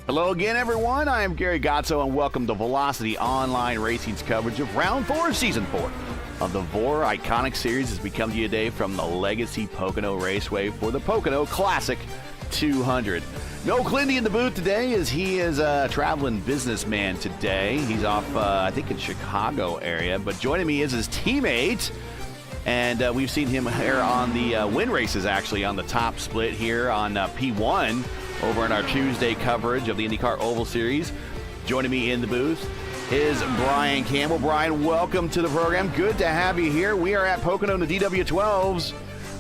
Hello again, everyone. I am Gary Godsoe, and welcome to Velocity Online Racing's coverage of Round 4 of Season 4 of the VOR ICONIC Series as we come to you today from the Legacy Pocono Raceway for the Pocono Classic 200. No Clindy in the booth today, as he is a traveling businessman today. He's off, I think, in Chicago area, but joining me is his teammate, and we've seen him here on the win races, actually, on the top split here on P1 over in our Tuesday coverage of the IndyCar Oval Series. Joining me in the booth is Brian Campbell. Brian, welcome to the program. Good to have you here. We are at Pocono in the DW12s.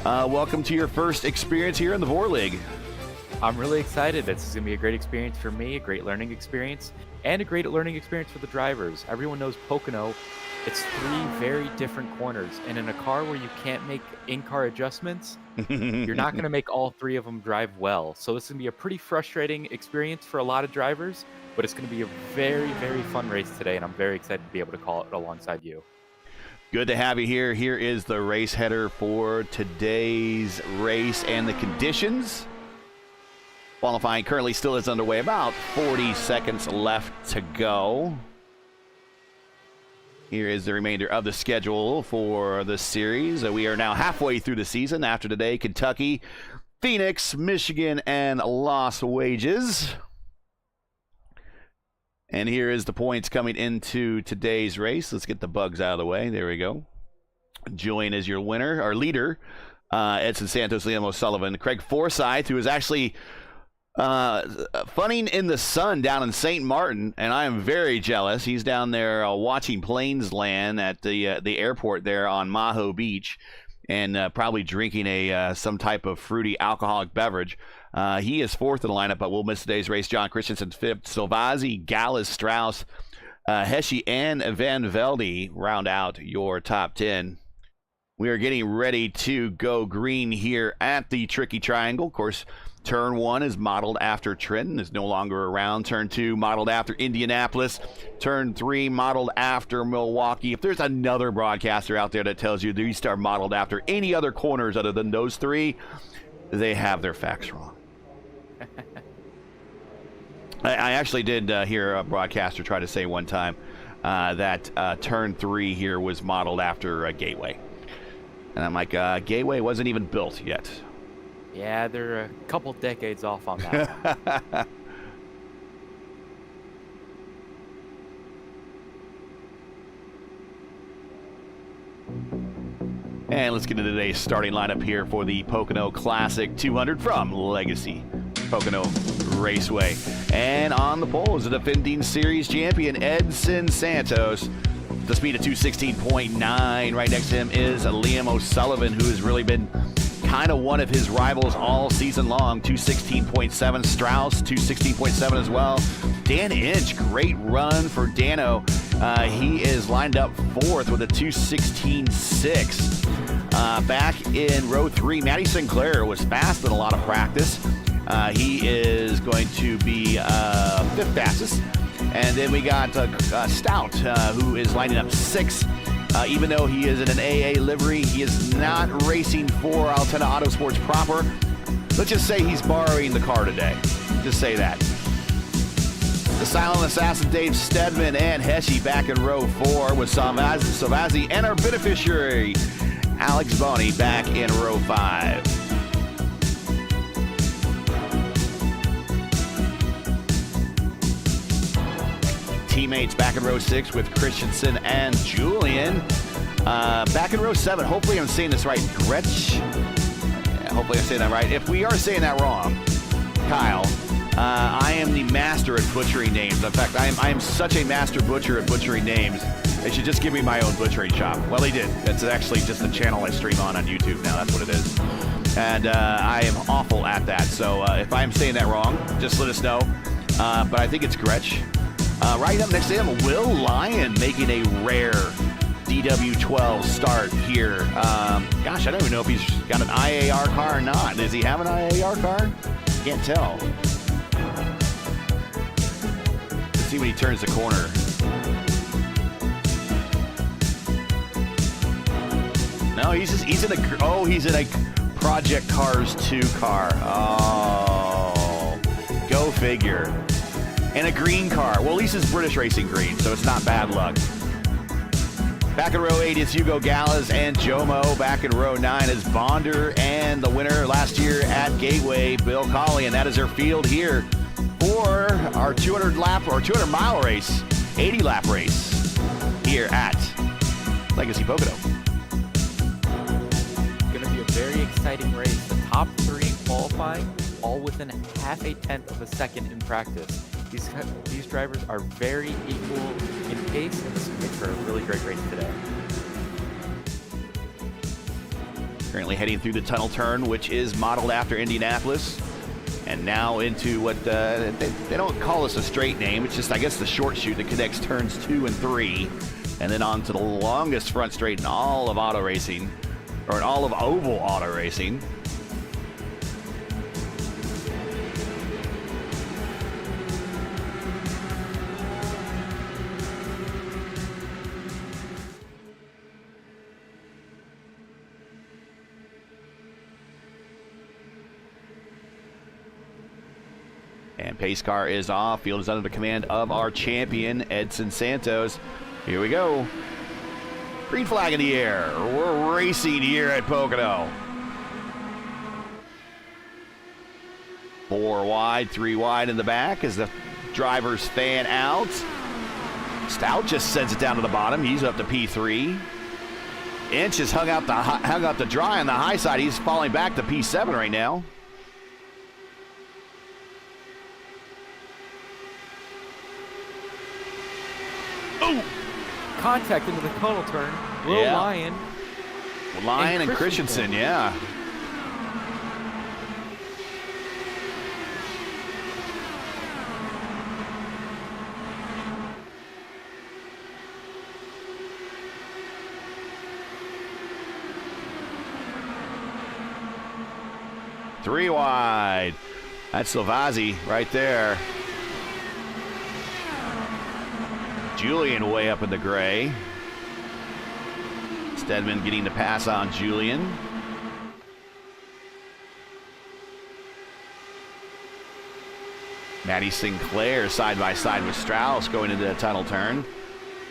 Welcome to your first experience here in the VOR League. I'm really excited. This is going to be a great experience for me, a great learning experience, and a great learning experience for the drivers. Everyone knows Pocono. It's three very different corners, and in a car where you can't make in-car adjustments, you're not going to make all three of them drive well. So this is going to be a pretty frustrating experience for a lot of drivers, but it's going to be a very, very fun race today, and I'm very excited to be able to call it alongside you. Good to have you here. Here is the race header for today's race and the conditions. Qualifying currently still is underway. About 40 seconds left to go. Here is the remainder of the schedule for the series. We are now halfway through the season. After today, Kentucky, Phoenix, Michigan, and Las Vegas. And here is the points coming into today's race. Let's get the bugs out of the way. There we go. Julian is your winner, our leader. Edson Santos, Liam O'Sullivan, Craig Forsyth, who is actually funning in the sun down in St. Martin, and I am very jealous. He's down there watching planes land at the airport there on Maho Beach, and probably drinking some type of fruity alcoholic beverage. He is fourth in the lineup, but will miss today's race. John Christensen fifth. Silvazzi, Gallus, Strauss, Hesche, and Van Velde round out your top 10. We are getting ready to go green here at the Tricky Triangle. Of course, Turn 1 is modeled after Trenton, is no longer around. Turn 2 modeled after Indianapolis. Turn 3 modeled after Milwaukee. If there's another broadcaster out there that tells you these are modeled after any other corners other than those three, they have their facts wrong. I actually did hear a broadcaster try to say one time that Turn 3 here was modeled after Gateway. And I'm like, Gateway wasn't even built yet. Yeah, they're a couple decades off on that. And let's get into today's starting lineup here for the Pocono Classic 200 from Legacy Pocono Raceway. And on the pole is the defending series champion, Edson Santos. The speed of 216.9. Right next to him is Liam O'Sullivan, who has really been kind of one of his rivals all season long. 216.7. Strauss, 216.7 as well. Dan Inch, great run for Dano. He is lined up fourth with a 216.6. Back in row 3, Matty Sinclair was fast in a lot of practice. He is going to be fifth fastest. And then we got Stout, who is lining up sixth. Even though he is in an AA livery, he is not racing for Altena Autosports proper. Let's just say he's borrowing the car today. Just say that. The silent assassin Dave Stedman and Hesche back in row 4 with Silvazzi and our beneficiary Alex Boney back in row 5. Teammates back in row 6 with Christensen and Julian. Back in row 7, hopefully I'm saying this right, Gretsch. Yeah, hopefully I'm saying that right. If we are saying that wrong, Kyle, I am the master at butchering names. In fact, I am such a master butcher at butchering names. They should just give me my own butchering shop. Well, they did. It's actually just a channel I stream on YouTube now. That's what it is. And I am awful at that. So if I'm saying that wrong, just let us know. But I think it's Gretsch. Right up next to him, Will Lyon making a rare DW12 start here. Gosh, I don't even know if he's got an IAR car or not. Does he have an IAR car? Can't tell. Let's see when he turns the corner. No, he's in a Project Cars 2 car. Oh, go figure. and a green car. Well, at least it's British Racing green, so it's not bad luck. Back in row 8 is Hugo Gallas and Jomo. Back in row 9 is Bonder and the winner last year at Gateway, Bill Colley. And that is our field here for our 200-mile race, 80-lap race here at Legacy Pocono. Going to be a very exciting race. The top 3 in qualifying, all within half a tenth of a second in practice. These drivers are very equal in pace, and this makes for a really great race today. Currently heading through the tunnel turn, which is modeled after Indianapolis. And now into what they don't call this a straight name. It's just, I guess, the short chute that connects turns 2 and 3. And then on to the longest front straight in all of auto racing, or in all of oval auto racing. And pace car is off. Field is under the command of our champion, Edson Santos. Here we go. Green flag in the air. We're racing here at Pocono. 4 wide, 3 wide in the back as the drivers fan out. Stout just sends it down to the bottom. He's up to P3. Inch has hung out the dry on the high side. He's falling back to P7 right now. Oh! Contact into the tunnel turn. Will Lion. Lion and Christensen, yeah. Three wide. That's Silvazzi right there. Julian way up in the gray. Stedman getting the pass on Julian. Maddie Sinclair side by side with Strauss going into the tunnel turn.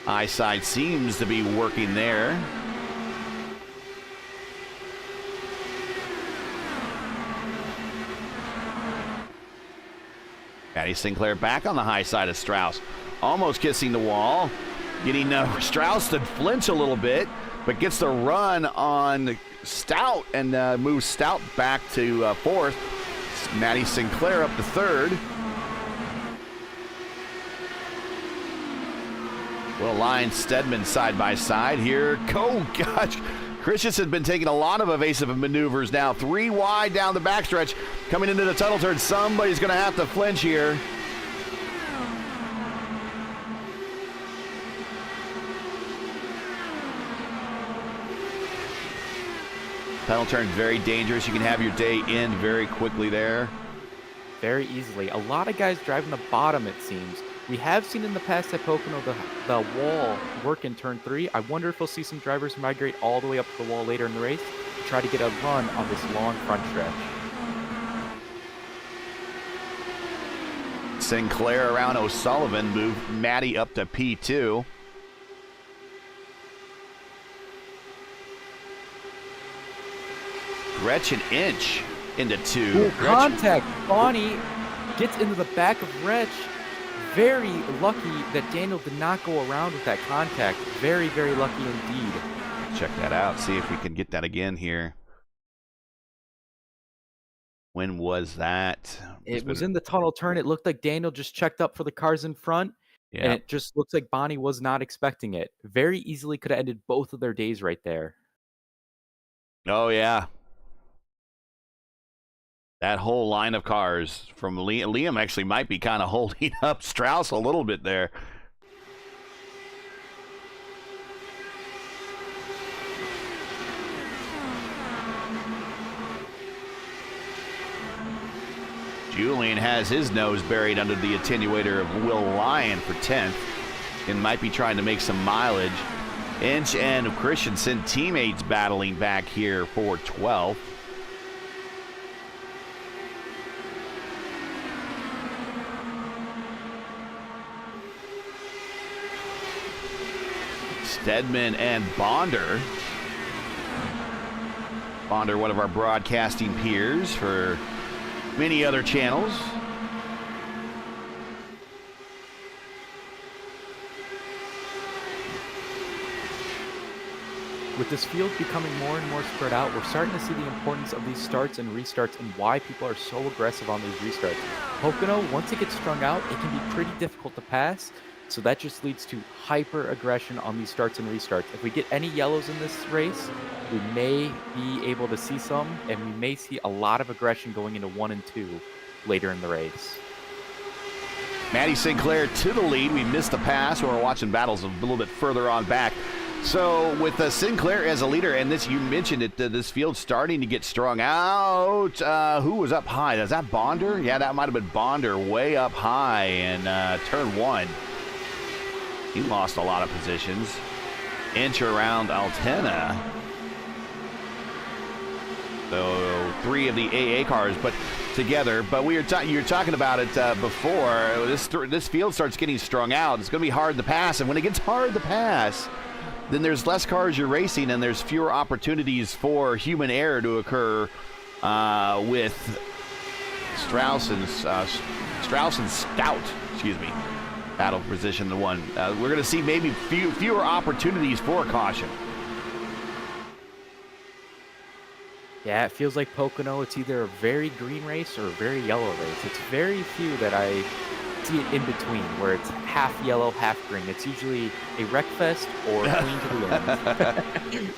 I-side seems to be working there. Maddie Sinclair back on the high side of Strauss. Almost kissing the wall, getting Strauss to flinch a little bit, but gets the run on Stout and moves Stout back to 4th. Maddie Sinclair up to 3rd. Will Line Stedman side by side here. Oh gosh, Christensen has been taking a lot of evasive maneuvers now. 3 wide down the backstretch, coming into the tunnel turn. Somebody's going to have to flinch here. Tunnel turn very dangerous. You can have your day in very quickly there. Very easily. A lot of guys driving the bottom, it seems. We have seen in the past at Pocono the wall work in turn 3. I wonder if we'll see some drivers migrate all the way up to the wall later in the race to try to get a run on this long front stretch. Sinclair around O'Sullivan moved Maddie up to P2. Gretchen Inch into 2. Contact. Bonnie gets into the back of Rich. Very lucky that Daniel did not go around with that contact. Very, very lucky indeed. Check that out. See if we can get that again here. When was that? It was in the tunnel turn. It looked like Daniel just checked up for the cars in front. Yeah. And it just looks like Bonnie was not expecting it. Very easily could have ended both of their days right there. Oh, yeah. That whole line of cars from Liam actually might be kind of holding up Strauss a little bit there. Julian has his nose buried under the attenuator of Will Lyon for 10th and might be trying to make some mileage. Inch and Christensen teammates battling back here for 12th. Stedman and Bonder. Bonder, one of our broadcasting peers for many other channels. With this field becoming more and more spread out, we're starting to see the importance of these starts and restarts and why people are so aggressive on these restarts. Pocono, once it gets strung out, it can be pretty difficult to pass, so that just leads to hyper aggression on these starts and restarts. If we get any yellows in this race, we may be able to see some, and we may see a lot of aggression going into 1 and 2 later in the race. Maddie Sinclair to the lead. We missed a pass. We're watching battles a little bit further on back. So with Sinclair as a leader, and this, you mentioned it, this field starting to get strung out. Who was up high? Is that Bonder? Yeah, that might have been Bonder way up high in turn 1. He lost a lot of positions. Inch around Altena. So 3 of the AA cars but together. But you're talking about it before. This field starts getting strung out. It's going to be hard to pass. And when it gets hard to pass, then there's less cars you're racing, and there's fewer opportunities for human error to occur with Strauss and Stout. Excuse me. Battle position to 1. We're going to see maybe fewer opportunities for caution. Yeah, it feels like Pocono, it's either a very green race or a very yellow race. It's very few that I see it in between, where it's half yellow, half green. It's usually a wreck fest or clean to the end.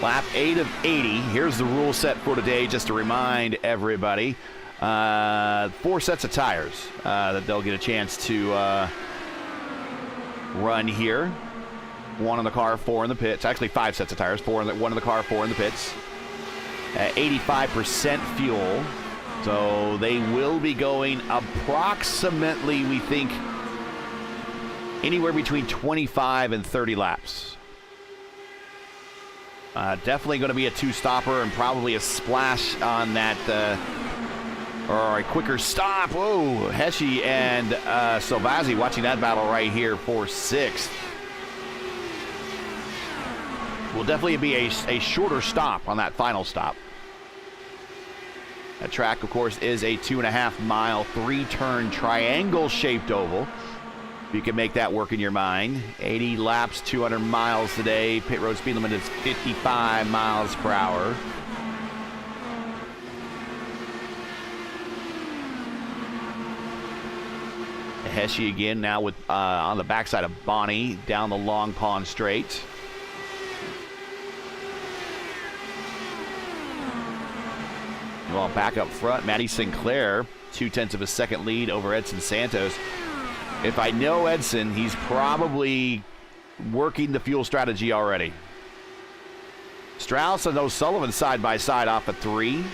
Lap 8 of 80. Here's the rule set for today, just to remind everybody. 4 sets of tires that they'll get a chance to run here. 1 in the car, 4 in the pits. Actually, 5 sets of tires. 1 in the car, 4 in the pits. 85% fuel. So they will be going approximately, we think, anywhere between 25 and 30 laps. Definitely going to be a 2-stopper and probably a splash on that, or a quicker stop. Whoa, Heshy and Salvazzi watching that battle right here for 6th. Will definitely be a shorter stop on that final stop. That track, of course, is a 2.5-mile, 3-turn triangle-shaped oval. You can make that work in your mind. 80 laps, 200 miles today. Pit road speed limit is 55 miles per hour. Heshy again now with on the backside of Bonnie down the Long Pond Straight. Well, back up front, Matty Sinclair, 0.2 of a second lead over Edson Santos. If I know Edson, he's probably working the fuel strategy already. Strauss and O'Sullivan side by side off of 3.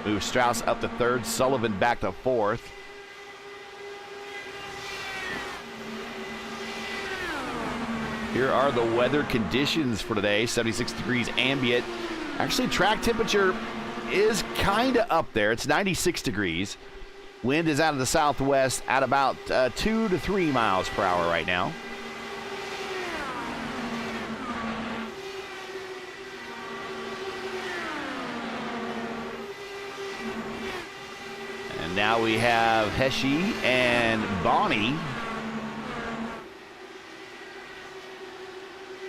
Move Strauss up to 3rd, Sullivan back to 4th. Here are the weather conditions for today. 76 degrees ambient. Actually, track temperature is kind of up there. It's 96 degrees. Wind is out of the southwest at about 2 to 3 miles per hour right now. And now we have Heshy and Bonnie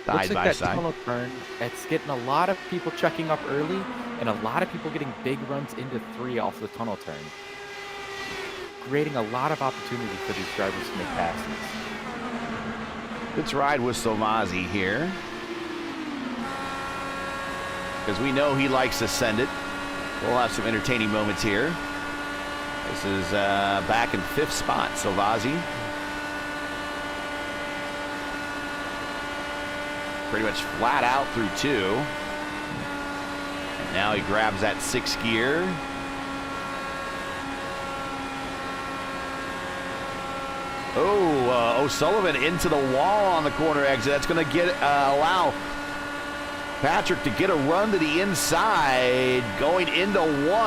Looks side like by that side. tunnel turn, it's getting a lot of people checking up early and a lot of people getting big runs into 3 off the tunnel turn, creating a lot of opportunity for these drivers to make passes. Let's ride with Solmazzi here, because we know he likes to send it. We'll have some entertaining moments here. This is back in 5th spot, Solmazzi. Pretty much flat out through 2. And now he grabs that 6th gear. Oh, O'Sullivan into the wall on the corner exit. That's going to get allow Patrick to get a run to the inside, going into 1.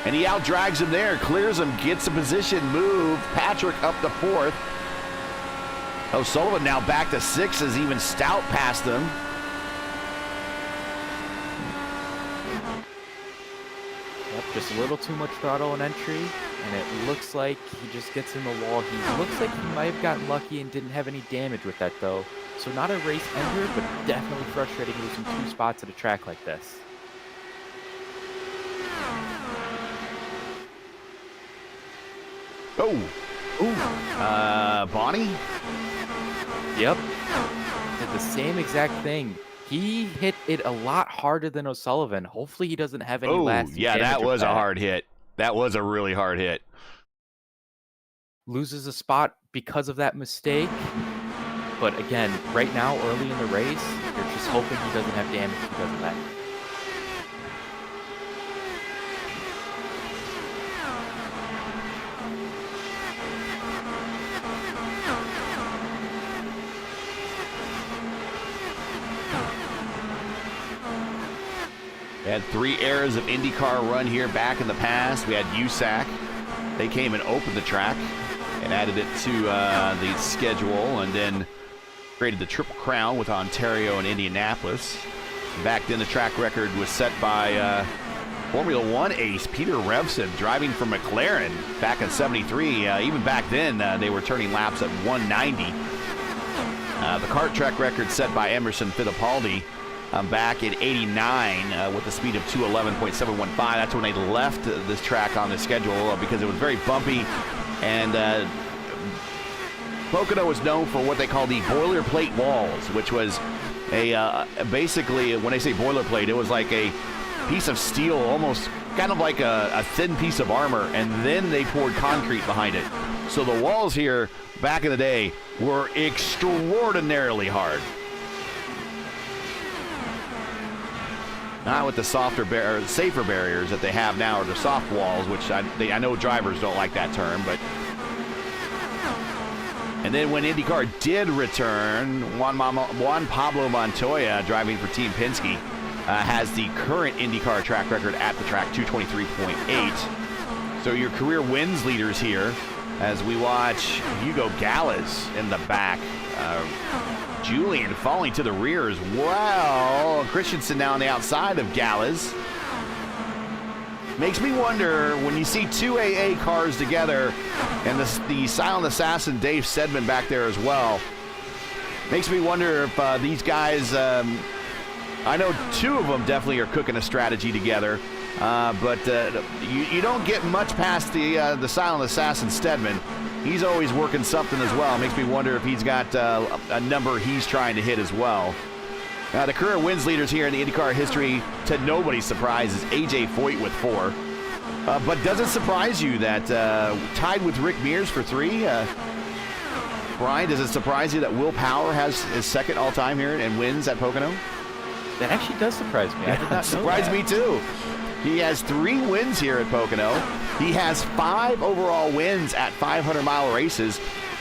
And he out-drags him there, clears him, gets a position, move. Patrick up to 4th. O'Sullivan now back to 6 as even Stout passed him. Yep, just a little too much throttle in entry, and it looks like he just gets in the wall. He looks like he might have gotten lucky and didn't have any damage with that, though. So not a race ender, but definitely frustrating losing 2 spots at a track like this. Oh. Ooh. Bonnie? Yep. Did the same exact thing. He hit it a lot harder than O'Sullivan. Hopefully he doesn't have any lasting yeah, damage that with was a hard hit. That was a really hard hit. Loses a spot because of that mistake. But again, right now, early in the race, you're just hoping he doesn't have damage because of that. We had 3 eras of IndyCar run here back in the past. We had USAC. They came and opened the track and added it to the schedule, and then created the Triple Crown with Ontario and Indianapolis. Back then, the track record was set by Formula One ace Peter Revson, driving for McLaren back in '73. Even back then, they were turning laps at 190. The kart track record set by Emerson Fittipaldi back in '89 with a speed of 211.715. That's when they left this track on the schedule because it was very bumpy, and Pocono was known for what they call the boilerplate walls, which was a basically, when they say boilerplate, it was like a piece of steel, almost kind of like a thin piece of armor, and then they poured concrete behind it. So the walls here back in the day were extraordinarily hard. Not with the safer barriers that they have now, or the soft walls, which I know drivers don't like that term, but. And then when IndyCar did return, Juan Pablo Montoya, driving for Team Penske, has the current IndyCar track record at the track, 223.8. So your career wins leaders here, as we watch Hugo Gallas in the back. Julian falling to the rear as well. Christensen now on the outside of Gallas. Makes me wonder, when you see 2 AA cars together, and the silent assassin Dave Sedman back there as well, makes me wonder if these guys, I know 2 of them definitely are cooking a strategy together, but you don't get much past the silent assassin Stedman. He's always working something as well. Makes me wonder if he's got a number he's trying to hit as well. The career wins leaders here in the IndyCar history, to nobody's surprise, is A.J. Foyt with 4. But does it surprise you that tied with Rick Mears for 3? Brian, does it surprise you that Will Power has his second all-time here and wins at Pocono? That actually does surprise me. I did not know surprised me too. He has 3 wins here at Pocono. He has 5 overall wins at 500-mile races,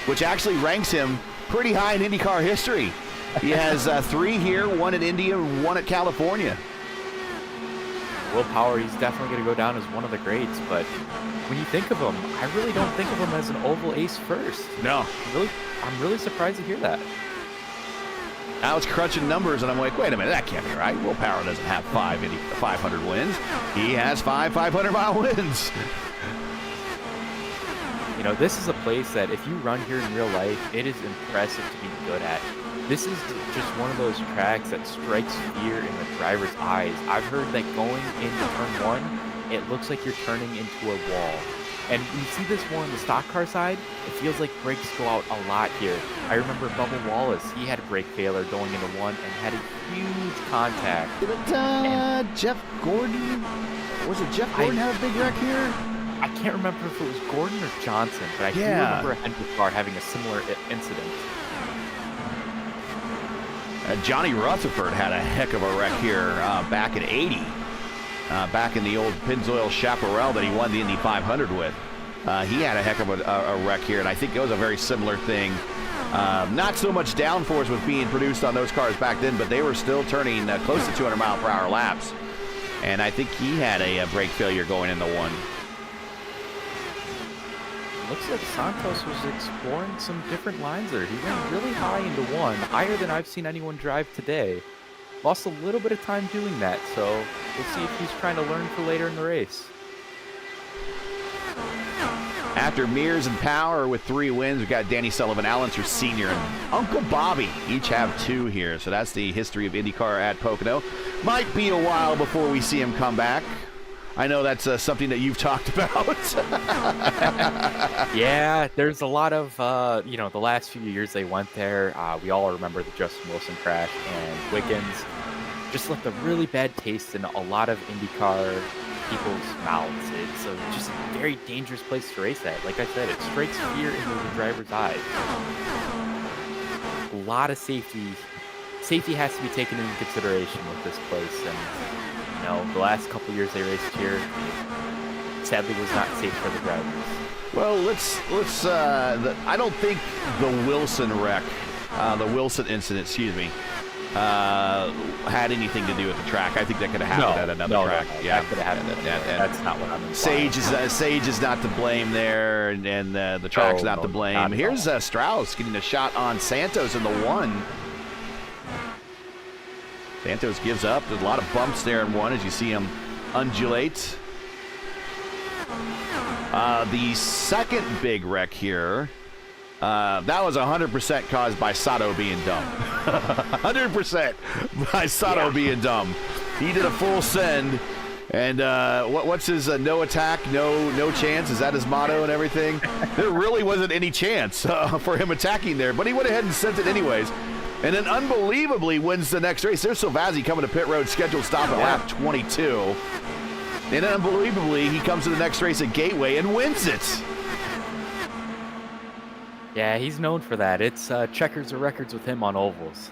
which actually ranks him pretty high in IndyCar history. He has 3 here, 1 in India, 1 at California. Will Power, he's definitely going to go down as one of the greats, but when you think of him, I really don't think of him as an oval ace first. No. I'm really surprised to hear that. I was crunching numbers, and I'm like, wait a minute, that can't be right. Will Power doesn't have 500 wins. He has 5 500-mile wins. You know, this is a place that if you run here in real life, it is impressive to be good at. This is just one of those tracks that strikes fear in the driver's eyes. I've heard that going into turn 1, it looks like you're turning into a wall. And you see this more on the stock car side, it feels like brakes go out a lot here. I remember Bubba Wallace, he had a brake failure going into 1 and had a huge contact. Jeff Gordon? Was it Jeff Gordon have a big wreck here? I can't remember if it was Gordon or Johnson, but I do remember a Hendrick car having a similar incident. Johnny Rutherford had a heck of a wreck here back in '80. Back in the old Pennzoil Chaparral that he won the Indy 500 with. He had a heck of a wreck here, and I think it was a very similar thing. Not so much downforce was being produced on those cars back then, but they were still turning close to 200-mile-per-hour laps. And I think he had a brake failure going into 1. Looks like Santos was exploring some different lines there. He ran really high into one, higher than I've seen anyone drive today. Lost a little bit of time doing that, so we'll see if he's trying to learn for later in the race. After Mears and Power with 3 wins, we've got Danny Sullivan, Allenser Sr., and Uncle Bobby each have 2 here. So that's the history of IndyCar at Pocono. Might be a while before we see him come back. I know that's something that you've talked about. Yeah, there's a lot of, the last few years they went there. We all remember the Justin Wilson crash, and Wiggins just left a really bad taste in a lot of IndyCar people's mouths. It's just a very dangerous place to race at. Like I said, it strikes fear into the driver's eyes. A lot of safety has to be taken into consideration with this place, and the last couple years they raced here, sadly, was not safe for the drivers. Well, I don't think the Wilson wreck, the Wilson incident, had anything to do with the track. I think that could have happened at another track. Yeah, that could have happened. That's not what I'm implying. Sage is not to blame there, and the track's not to blame. Not Here's Strauss getting a shot on Santos in the 1. Santos gives up. There's a lot of bumps there in 1 as you see him undulate. The second big wreck here, that was 100% caused by Sato being dumb. 100% by Sato being dumb. He did a full send, and what's his no attack, no chance? Is that his motto and everything? There really wasn't any chance for him attacking there, but he went ahead and sent it anyways. And then unbelievably wins the next race. There's Silvazzi coming to pit road, scheduled stop at lap 22. And then unbelievably, he comes to the next race at Gateway and wins it. Yeah, he's known for that. It's checkers or records with him on ovals.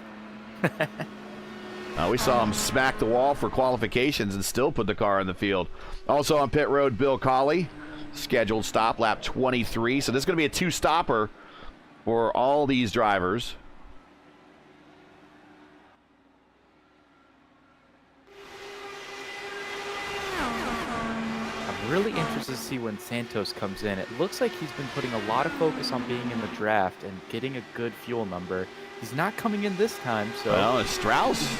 We saw him smack the wall for qualifications and still put the car in the field. Also on pit road, Bill Colley, scheduled stop, lap 23. So this is going to be a 2-stopper for all these drivers. Really interested to see when Santos comes in. It looks like he's been putting a lot of focus on being in the draft and getting a good fuel number. He's not coming in this time, so... Well, it's Strauss.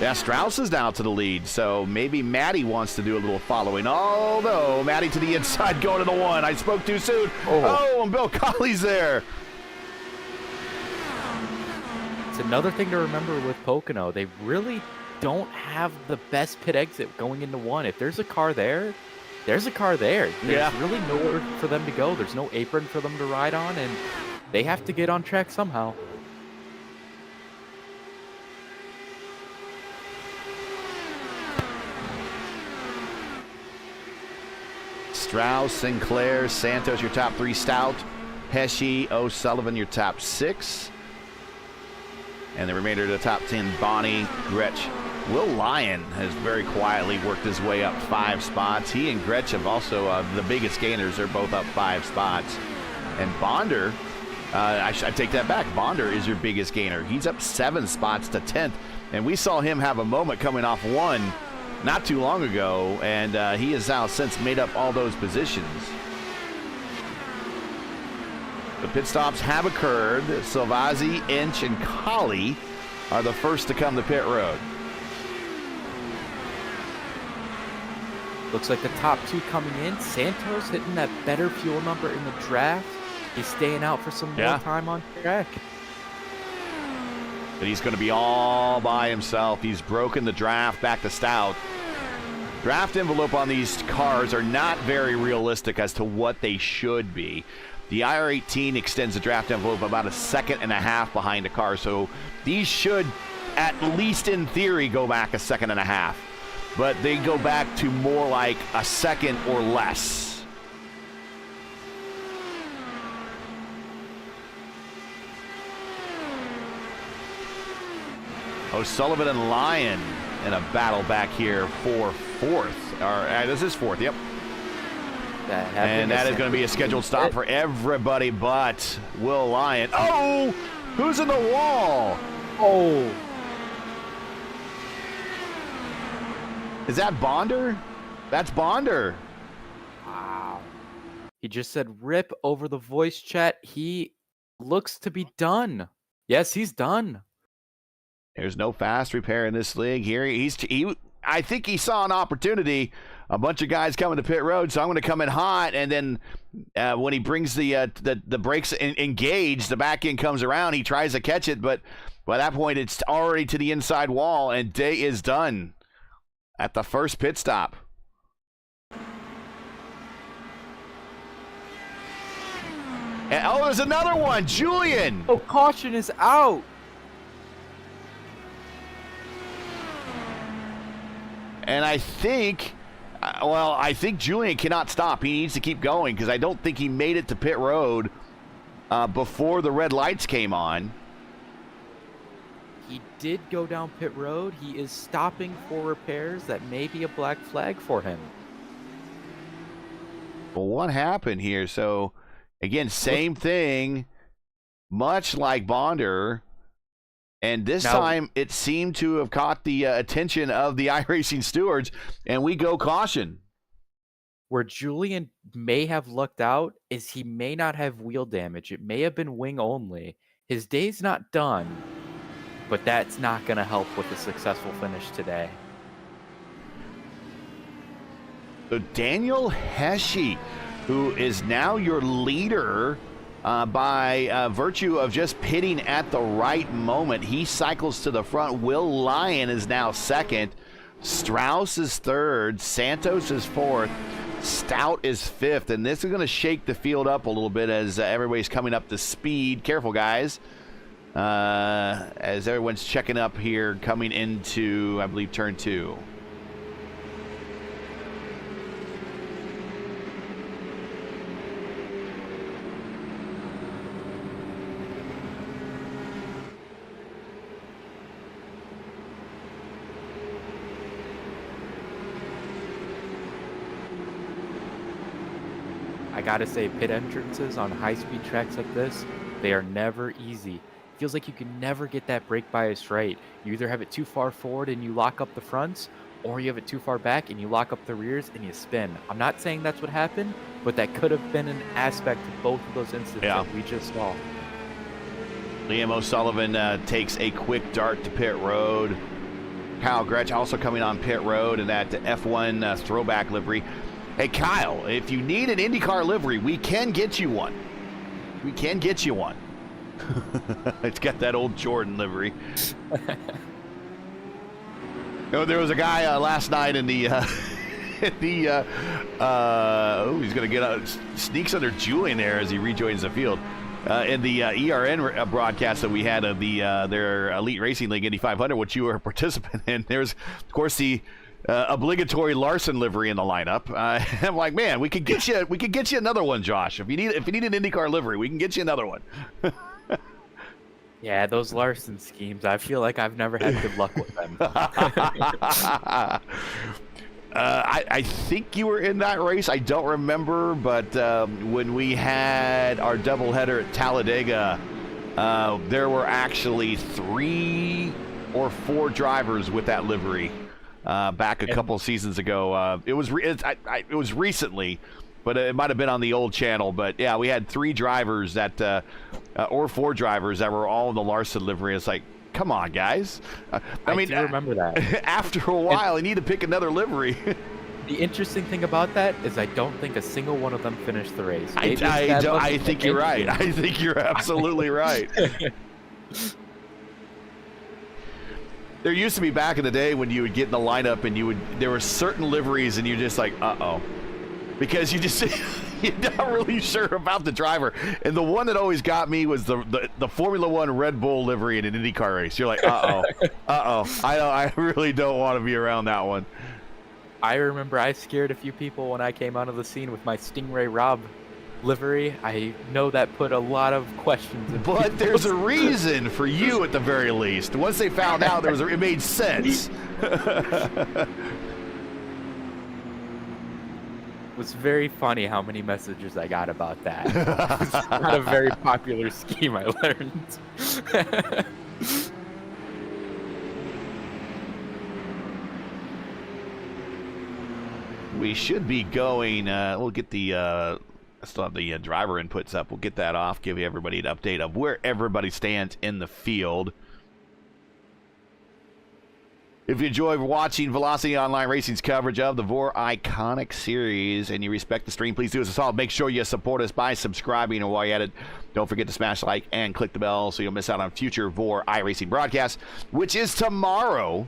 Yeah, Strauss is now to the lead, so maybe Matty wants to do a little following. Although, Matty to the inside going to the 1. I spoke too soon. Oh, and Bill Colley's there. It's another thing to remember with Pocono. They really don't have the best pit exit going into 1. If there's a car there, there's a car there. There's really nowhere for them to go. There's no apron for them to ride on, and they have to get on track somehow. Strauss, Sinclair, Santos, your top 3. Stout, Pesci, O'Sullivan, your top 6. And the remainder of the top 10, Bonnie, Gretsch. Will Lyon has very quietly worked his way up 5 spots. He and Gretsch have also the biggest gainers. They're both up 5 spots. And Bonder, I take that back. Bonder is your biggest gainer. He's up 7 spots to 10th. And we saw him have a moment coming off 1 not too long ago. And he has now since made up all those positions. The pit stops have occurred. Silvazzi, Inch, and Colley are the first to come to pit road. Looks like the top 2 coming in. Santos hitting that better fuel number in the draft. He's staying out for some more time on track. But he's going to be all by himself. He's broken the draft back to Stout. Draft envelope on these cars are not very realistic as to what they should be. The IR-18 extends the draft envelope about 1.5 seconds behind a car, so these should, at least in theory, go back 1.5 seconds. But they go back to more like 1 second or less. O'Sullivan and Lyon in a battle back here for 4th. This is 4th, yep. And that is going to be a scheduled stop for everybody but Will Lyon. Oh! Who's in the wall? Oh! Is that Bonder? That's Bonder. Wow. He just said rip over the voice chat. He looks to be done. Yes, he's done. There's no fast repair in this league here. I think he saw an opportunity. A bunch of guys coming to pit road, so I'm going to come in hot. And then when he brings the brakes engaged, the back end comes around. He tries to catch it, but by that point, it's already to the inside wall, and day is done at the first pit stop. And, oh, there's another one, Julian. Oh, caution is out. And I think, I think Julian cannot stop. He needs to keep going because I don't think he made it to pit road before the red lights came on. He did go down pit road. He is stopping for repairs. That may be a black flag for him. Well, what happened here? So, again, same thing, much like Bonder. And this time, it seemed to have caught the attention of the iRacing stewards, and we go caution. Where Julian may have lucked out is he may not have wheel damage. It may have been wing only. His day's not done, but that's not going to help with a successful finish today. So Daniel Hesche, who is now your leader, by virtue of just pitting at the right moment. He cycles to the front. Will Lyon is now second. Strauss is third. Santos is fourth. Stout is fifth. And this is going to shake the field up a little bit as everybody's coming up to speed. Careful, guys. As everyone's checking up here, coming into, I believe, turn 2. I gotta say, pit entrances on high-speed tracks like this, they are never easy. Feels like you can never get that brake bias right. You either have it too far forward and you lock up the fronts, or you have it too far back and you lock up the rears and you spin. I'm not saying that's what happened, but that could have been an aspect of both of those incidents that we just saw. Liam O'Sullivan takes a quick dart to pit road. Kyle Gretsch also coming on pit road in that F1 throwback livery. Hey, Kyle, if you need an IndyCar livery, we can get you one. We can get you one. It's got that old Jordan livery. You know, there was a guy last night in the he's going to get out, sneaks under Julian there as he rejoins the field. In the ERN broadcast that we had of their Elite Racing League Indy 500, which you were a participant in, there's, of course, the obligatory Larson livery in the lineup. I'm like, man, we could get you another one, Josh. If you need an IndyCar livery, we can get you another one. Yeah, those Larson schemes, I feel like I've never had good luck with them. I think you were in that race. I don't remember, but when we had our doubleheader at Talladega, there were actually 3 or 4 drivers with that livery back a couple seasons ago. It was recently, but it might have been on the old channel. But yeah, we had 3 drivers that, or 4 drivers that were all in the Larson livery. It's like, come on, guys. I mean, do remember that. After a while, I need to pick another livery. The interesting thing about that is I don't think a single one of them finished the race. I think you're right. I think you're absolutely right. There used to be back in the day when you would get in the lineup and there were certain liveries and you're just like, uh-oh. Because you're not really sure about the driver. And the one that always got me was the Formula One Red Bull livery in an IndyCar race. You're like, uh-oh. I really don't want to be around that one. I remember I scared a few people when I came onto the scene with my Stingray Rob livery. I know that put a lot of questions in But there's a reason for you at the very least. Once they found out, it made sense. It was very funny how many messages I got about that. It's not a very popular scheme, I learned. We should be going, we'll get the I still have the driver inputs up. We'll get that off, give everybody an update of where everybody stands in the field. If you enjoy watching Velocity Online Racing's coverage of the VOR ICONIC Series and you respect the stream, please do us a solid. Make sure you support us by subscribing. And while you're at it, don't forget to smash like and click the bell so you'll miss out on future VOR iRacing broadcasts, which is tomorrow.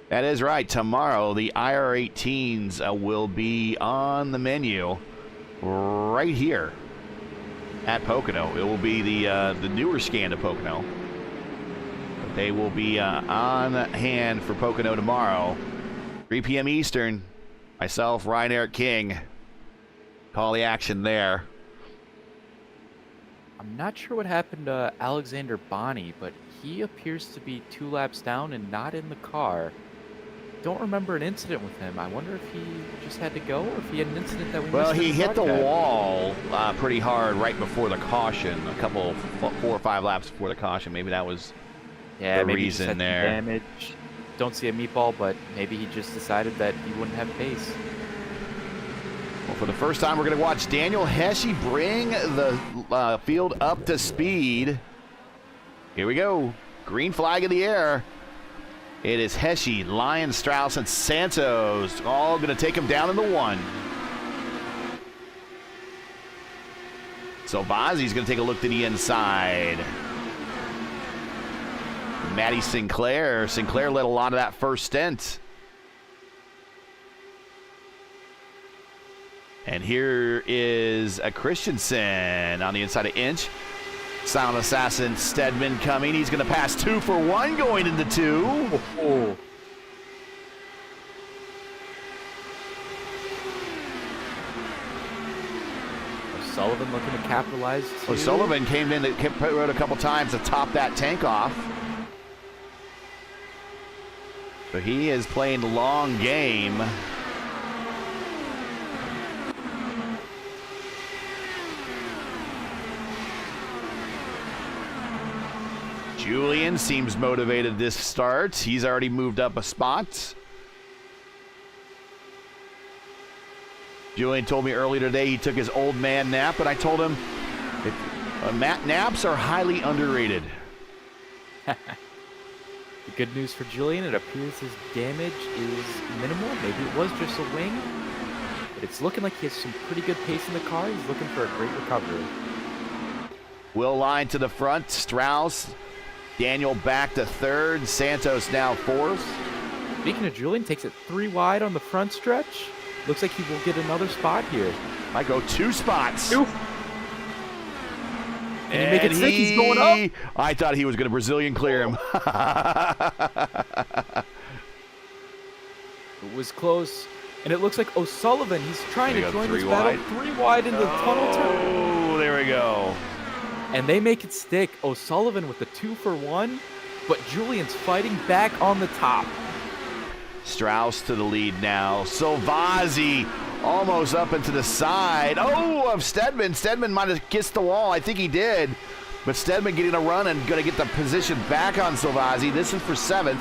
That is right. Tomorrow, the IR18s will be on the menu right here at Pocono. It will be the newer scan of Pocono. They will be on hand for Pocono tomorrow, 3 p.m. Eastern. Myself, Ryan Eric King, call the action there. I'm not sure what happened to Alexander Bonney, but he appears to be 2 laps down and not in the car. Don't remember an incident with him. I wonder if he just had to go or if he had an incident that we missed. Well, he hit the wall pretty hard right before the caution, a couple, 4 or 5 laps before the caution. Maybe that was... Yeah, the maybe reason just had there. Damage. Don't see a meatball, but maybe he just decided that he wouldn't have pace. Well, for the first time, we're going to watch Daniel Hesse bring the field up to speed. Here we go. Green flag in the air. It is Hesse, Lyon, Strauss, and Santos all going to take him down in the 1. So Vazzi's going to take a look to the inside. Maddie Sinclair. Sinclair led a lot of that first stint. And here is a Christensen on the inside of Inch. Silent Assassin Stedman coming. He's going to pass 2 for 1 going into 2. Oh. O'Sullivan looking to capitalize. O'Sullivan came in, rode a couple times to top that tank off. So he is playing the long game. Julian seems motivated this start. He's already moved up a spot. Julian told me earlier today he took his old man nap, but I told him naps are highly underrated. The good news for Julian, it appears his damage is minimal. Maybe it was just a wing, but it's looking like he has some pretty good pace in the car. He's looking for a great recovery. Will Line to the front. Strauss. Daniel back to 3rd. Santos now 4th. Speaking of Julian, takes it 3 wide on the front stretch. Looks like he will get another spot here. Might go 2 spots. 2. Can he make it stick? He's going up. I thought he was going to Brazilian clear him. It was close. And it looks like O'Sullivan, he's trying to join this battle. 3 wide into the tunnel turn. Oh, there we go. And they make it stick. O'Sullivan with the 2 for 1, but Julian's fighting back on the top. Strauss to the lead now. Silvazzi almost up into the side. Oh, of Stedman. Stedman might have kissed the wall. I think he did. But Stedman getting a run and going to get the position back on Silvazzi. This is for 7th.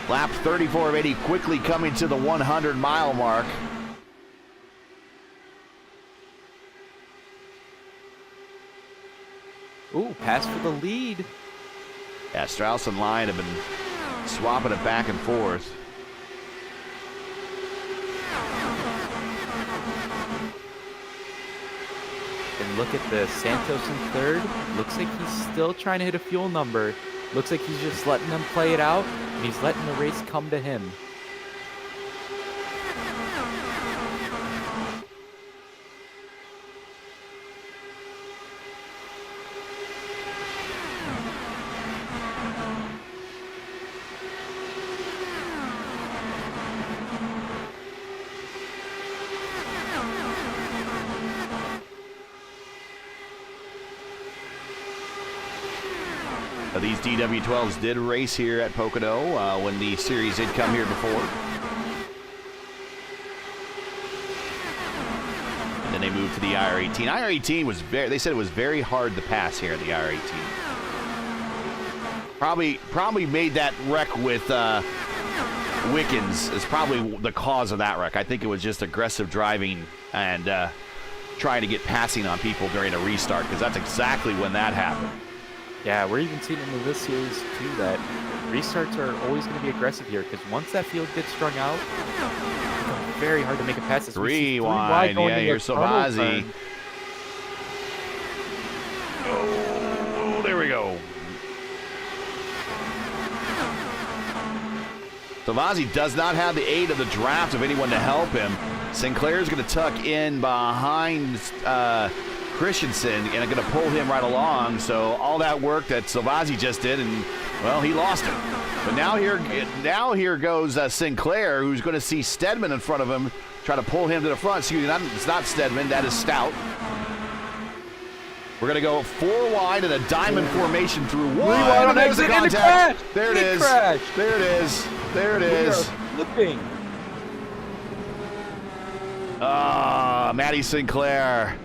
Lap 34 of 80 quickly coming to the 100-mile mark. Ooh, pass for the lead. Yeah, Strauss and Lyon have been swapping it back and forth. And look at the Santos in 3rd. Looks like he's still trying to hit a fuel number. Looks like he's just letting them play it out, and he's letting the race come to him. These DW12s did race here at Pocono when the series did come here before. And then they moved to the IR18. IR18 was they said it was very hard to pass here at the IR18. Probably made that wreck with Wickens is probably the cause of that wreck. I think it was just aggressive driving and trying to get passing on people during a restart, because that's exactly when that happened. Yeah, we're even seeing in this series too that restarts are always going to be aggressive here, because once that field gets strung out, it's very hard to make a pass. Three wide, yeah, here's Sauvazzi. Oh, there we go. Sauvazzi does not have the aid of the draft of anyone to help him. Sinclair's going to tuck in behind Christensen and going to pull him right along. So all that work that Sauvazzi just did, and well, he lost it. But now here goes Sinclair, who's going to see Stedman in front of him, try to pull him to the front. Excuse me, it's not Stedman, that is Stout. We're going to go 4 wide in a diamond formation through 1. Wide on exit contact. There it is. There it is. There it is. Flipping. Matty Sinclair.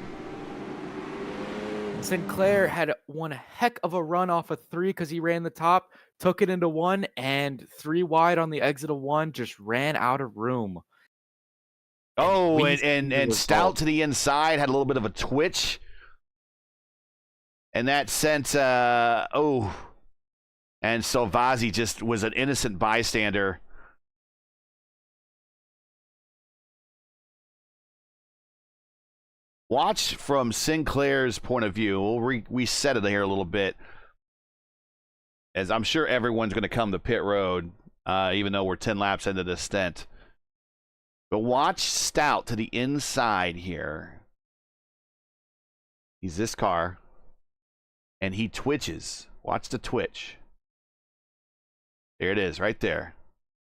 Sinclair had one heck of a run off of 3 because he ran the top, took it into 1, and 3 wide on the exit of 1, just ran out of room. Oh, and Stout to the inside had a little bit of a twitch. And that sent, and Sauvazzi just was an innocent bystander. Watch from Sinclair's point of view. We'll reset it here a little bit, as I'm sure everyone's going to come to pit road, even though we're 10 laps into this stint. But watch Stout to the inside here. He's this car. And he twitches. Watch the twitch. There it is, right there.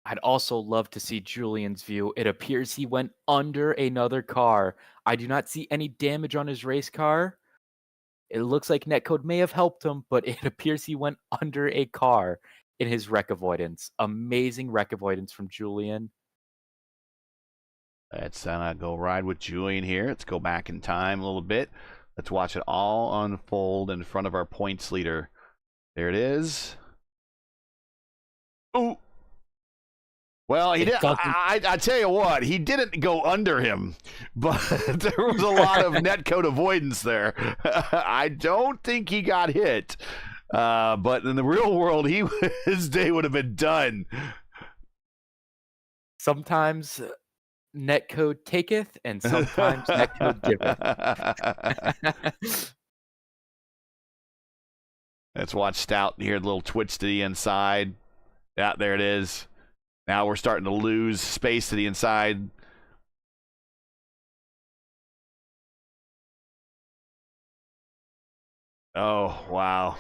I'd also love to see Julian's view. It appears he went under another car. I do not see any damage on his race car. It looks like netcode may have helped him, but it appears he went under a car in his wreck avoidance. Amazing wreck avoidance from Julian. Let's go ride with Julian here. Let's go back in time a little bit. Let's watch it all unfold in front of our points leader. There it is. Ooh. Well, he did. I tell you what, he didn't go under him, but there was a lot of netcode avoidance there. I don't think he got hit, but in the real world, his day would have been done. Sometimes netcode taketh, and sometimes netcode giveth. Let's watch Stout here. A little twitch to the inside. Yeah, there it is. Now we're starting to lose space to the inside. Oh, wow.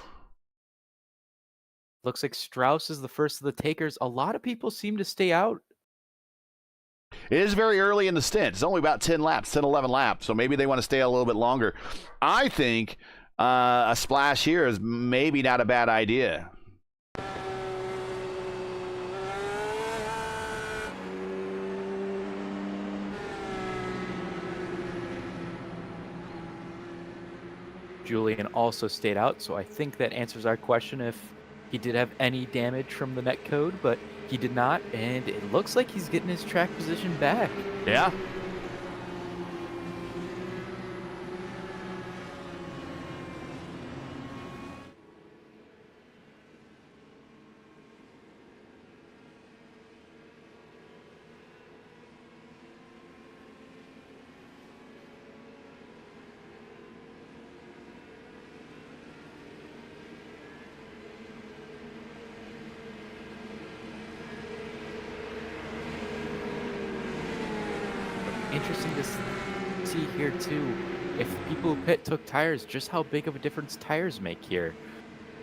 Looks like Strauss is the first of the takers. A lot of people seem to stay out. It is very early in the stint. It's only about 10 laps, 10, 11 laps. So maybe they want to stay a little bit longer. I think a splash here is maybe not a bad idea. Julian also stayed out, so I think that answers our question if he did have any damage from the netcode, but he did not, and it looks like he's getting his track position back. Yeah. Interesting to see here too, if people who pit took tires, just how big of a difference tires make here.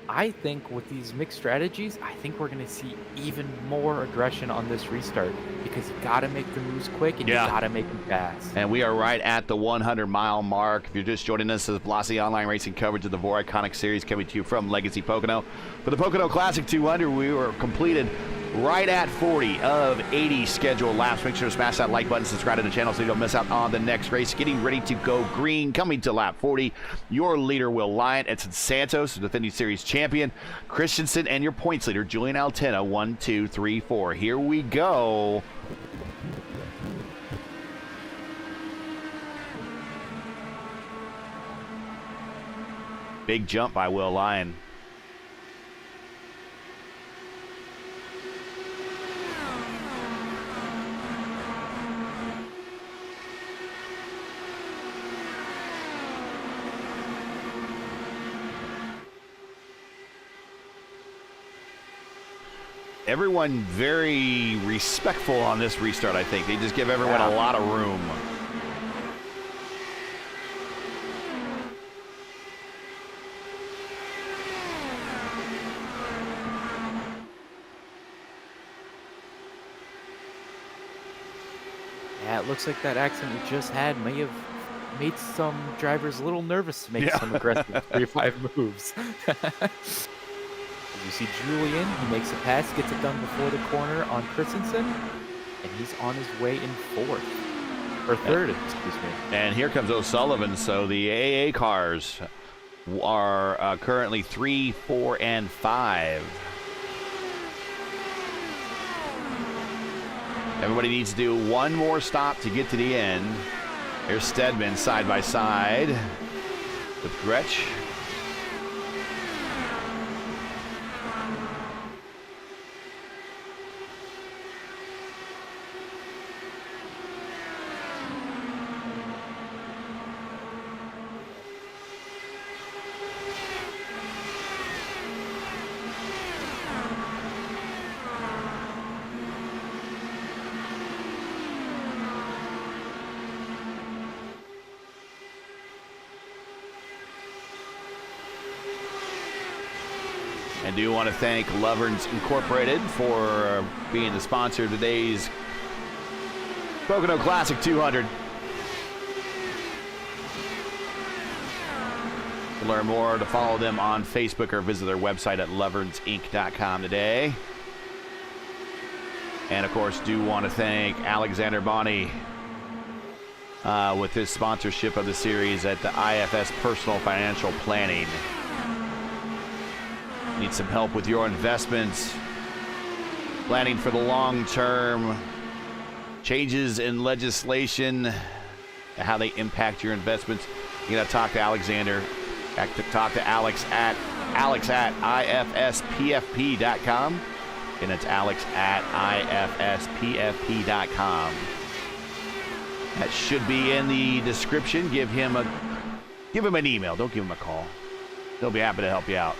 I think with these mixed strategies, I think we're going to see even more aggression on this restart, because you got to make the moves quick and you got to make them fast. And we are right at the 100-mile mark. If you're just joining us, this is Velocity Online Racing coverage of the VOR Iconic Series coming to you from Legacy Pocono. For the Pocono Classic 200, we were completed right at 40 of 80 scheduled laps. Make sure to smash that like button, subscribe to the channel so you don't miss out on the next race. Getting ready to go green, coming to lap 40. Your leader, Will Lyon. Edson Santos, the defending series champion. Christensen, and your points leader, Julian Altena. 1, 2, 3, 4. Here we go. Big jump by Will Lyon. Everyone very respectful on this restart, I think. They just give everyone a lot of room. Yeah, it looks like that accident we just had may have made some drivers a little nervous to make some aggressive 3 or 5 moves. You see Julian, he makes a pass, gets it done before the corner on Christensen, and he's on his way in 4th. Or 3rd, excuse me. And here comes O'Sullivan, so the AA cars are currently 3, 4, and 5. Everybody needs to do one more stop to get to the end. Here's Stedman side by side with Gretsch. I do want to thank Lovern's Incorporated for being the sponsor of today's Pocono Classic 200. To learn more, to follow them on Facebook or visit their website at lovernsinc.com today. And of course, do want to thank Alexander Bonney with his sponsorship of the series at the IFS Personal Financial Planning. Need some help with your investments, planning for the long term, changes in legislation, how they impact your investments. You gotta talk to Alexander. Talk to Alex at ifspfp.com, and it's Alex at ifspfp.com. That should be in the description. Give him an email. Don't give him a call. They'll be happy to help you out.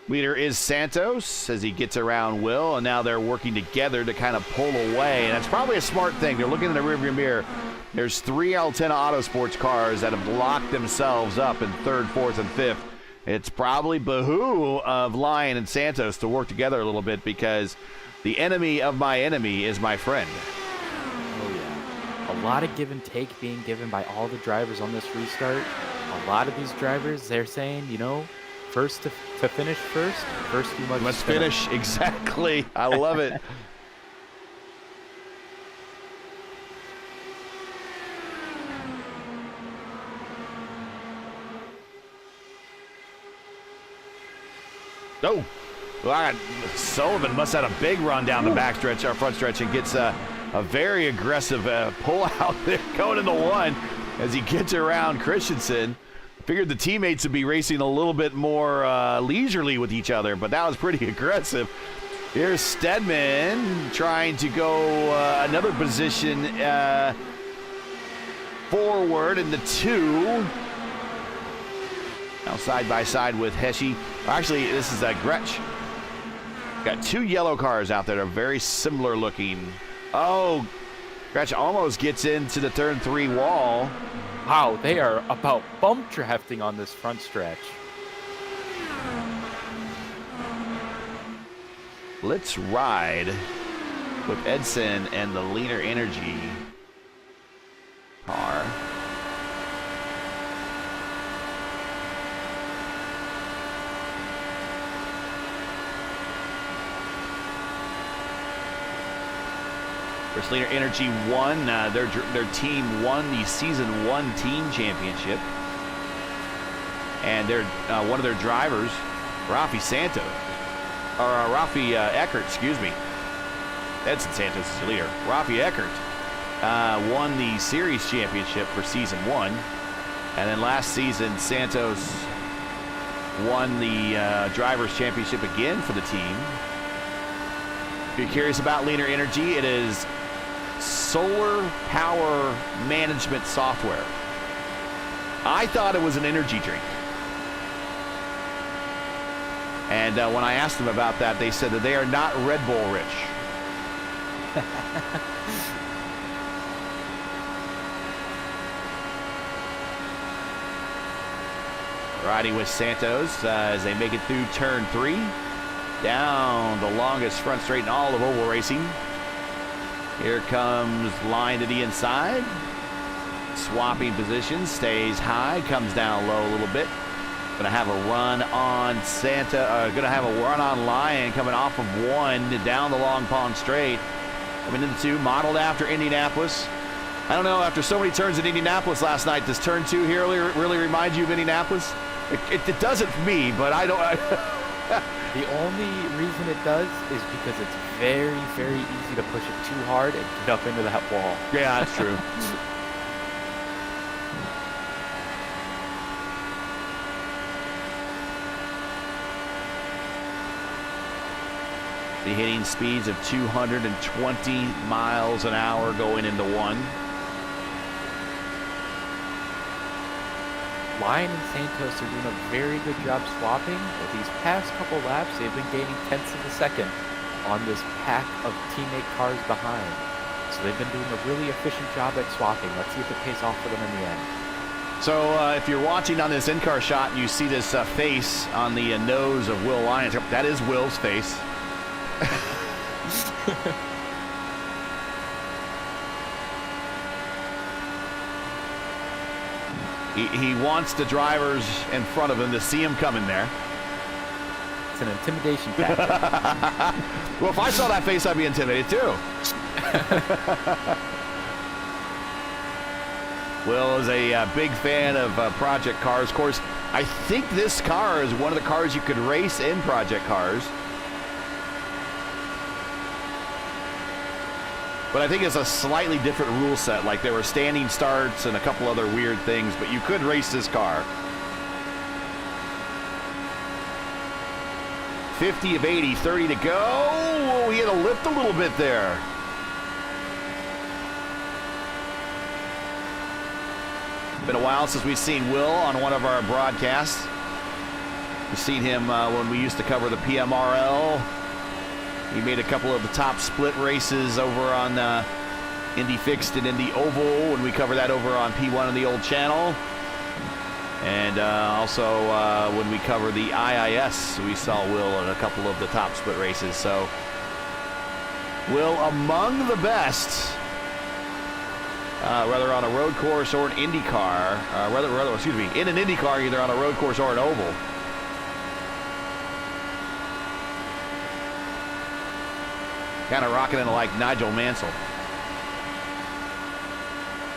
Leader is Santos as he gets around Will, and now they're working together to kind of pull away, and that's probably a smart thing. They're looking in the rearview mirror. There's 3 Altena Autosports cars that have locked themselves up in 3rd, 4th, and 5th. It's probably behoove of Lyon and Santos to work together a little bit, because the enemy of my enemy is my friend. Oh yeah, a lot of give and take being given by all the drivers on this restart. A lot of these drivers, they're saying, you know, first to finish first you must finish. Exactly. I love it. Oh, well, Sullivan must have had a big run down the backstretch, or front stretch, and gets a very aggressive pull out there going into 1 as he gets around Christensen. Figured the teammates would be racing a little bit more leisurely with each other, but that was pretty aggressive. Here's Stedman trying to go another position forward in the 2. Now side by side with Hesche. Actually, this is Gretsch. Got 2 yellow cars out there that are very similar looking. Oh, Gretsch almost gets into the turn 3 wall. Wow, they are about bump drafting on this front stretch. Let's ride with Edson and the Leaner Energy car. First Leader Energy won. Their team won the Season 1 Team Championship. And one of their drivers, Rafi Eckert, excuse me. Edson Santos is the leader. Rafi Eckert won the Series Championship for Season 1. And then last season, Santos won the Drivers' Championship again for the team. If you're curious about Leaner Energy, it is solar power management software. I thought it was an energy drink. And when I asked them about that, they said that they are not Red Bull rich. Riding with Santos as they make it through turn 3. Down the longest front straight in all of oval racing. Here comes line to the inside. Swapping positions, stays high, comes down low a little bit. Gonna have a run on gonna have a run on Lion coming off of 1 down the long pond straight. Coming into 2, modeled after Indianapolis. I don't know, after so many turns at Indianapolis last night, does turn 2 here really remind you of Indianapolis? It doesn't for me, but I don't. The only reason it does is because it's very, very easy to push it too hard and get up into that wall. Yeah, that's true. The hitting speeds of 220 miles an hour going into 1. Lion and Santos are doing a very good job swapping, but these past couple laps, they've been gaining tenths of a second on this pack of teammate cars behind. So they've been doing a really efficient job at swapping. Let's see if it pays off for them in the end. So if you're watching on this in-car shot and you see this face on the nose of Will Lyons, that is Will's face. He wants the drivers in front of him to see him coming there. It's an intimidation tactic. Well, if I saw that face, I'd be intimidated too. Will is a big fan of project cars. Of course, I think this car is one of the cars you could race in project cars. But I think it's a slightly different rule set. Like there were standing starts and a couple other weird things, but you could race this car. 50 of 80, 30 to go. Oh, he had to lift a little bit there. Been a while since we've seen Will on one of our broadcasts. We've seen him when we used to cover the PMRL. He made a couple of the top split races over on Indy Fixed and Indy Oval when we cover that over on P1 on the old channel. And also when we cover the IIS, we saw Will in a couple of the top split races. So Will among the best, whether on a road course or an Indy car, in an Indy car, either on a road course or an oval. Kind of rocking it like Nigel Mansell.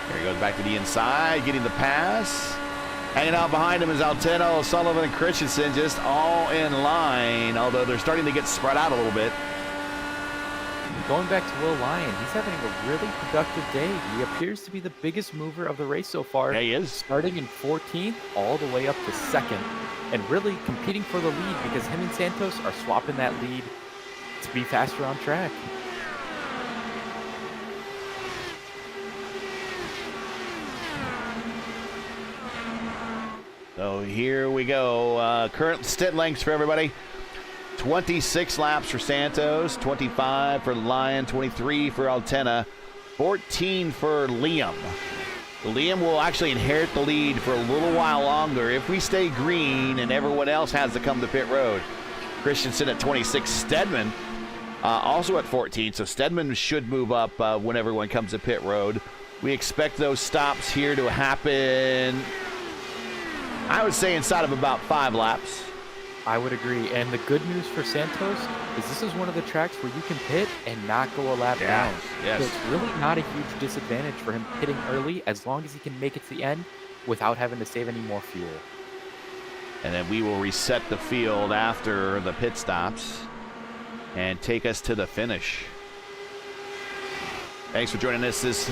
There he goes back to the inside, getting the pass. Hanging out behind him is Alteno, Sullivan, and Christensen, just all in line, although they're starting to get spread out a little bit. Going back to Will Lyon, he's having a really productive day. He appears to be the biggest mover of the race so far. Yeah, he is. Starting in 14th all the way up to 2nd, and really competing for the lead because him and Santos are swapping that lead to be faster on track. So here we go. Current stint lengths for everybody. 26 laps for Santos, 25 for Lyon, 23 for Altena, 14 for Liam. Liam will actually inherit the lead for a little while longer if we stay green and everyone else has to come to pit road. Christensen at 26, Stedman also at 14, so Stedman should move up when everyone comes to pit road. We expect those stops here to happen, I would say, inside of about 5 laps. I would agree. And the good news for Santos is this is one of the tracks where you can pit and not go a lap down. Yes. So it's really not a huge disadvantage for him pitting early as long as he can make it to the end without having to save any more fuel. And then we will reset the field after the pit stops and take us to the finish. Thanks for joining us this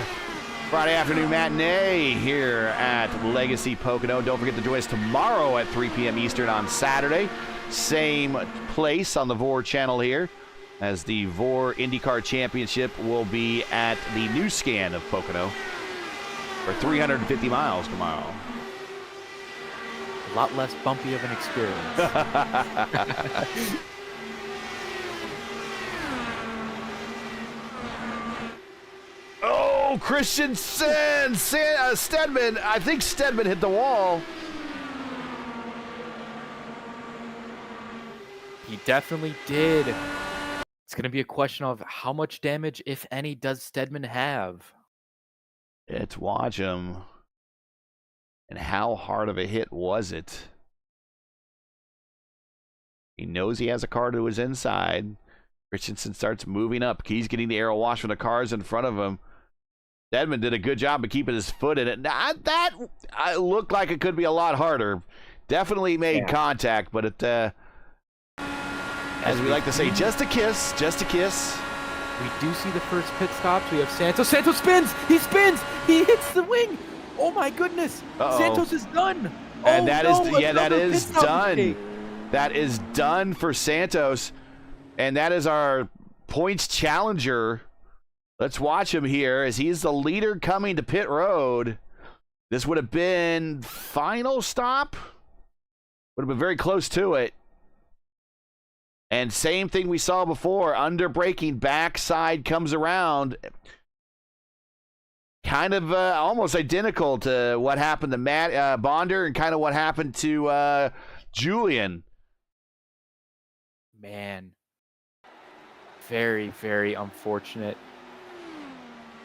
Friday afternoon matinee here at Legacy Pocono. Don't forget to join us tomorrow at 3 p.m. Eastern on Saturday. Same place on the VOR channel here, as the VOR IndyCar Championship will be at the new scan of Pocono for 350 miles tomorrow. A lot less bumpy of an experience. Oh, Christensen! Stedman! I think Stedman hit the wall. He definitely did. It's going to be a question of how much damage, if any, does Stedman have? Let's watch him. And how hard of a hit was it? He knows he has a car to his inside. Christensen starts moving up. He's getting the aero wash from the cars in front of him. Stedman did a good job of keeping his foot in it. Now, that looked like it could be a lot harder. Definitely made contact, but it, as we like to say, just a kiss, just a kiss. We do see the first pit stops. We have Santos. Santos spins! He spins! He hits the wing! Oh my goodness! Santos is done! And that is done. Mistake. That is done for Santos. And that is our points challenger. Let's watch him here as he's the leader coming to pit road. This would have been final stop. Would have been very close to it. And same thing we saw before. Under braking, backside comes around. Kind of almost identical to what happened to Matt Bonder and kind of what happened to Julian. Man. Very, very unfortunate.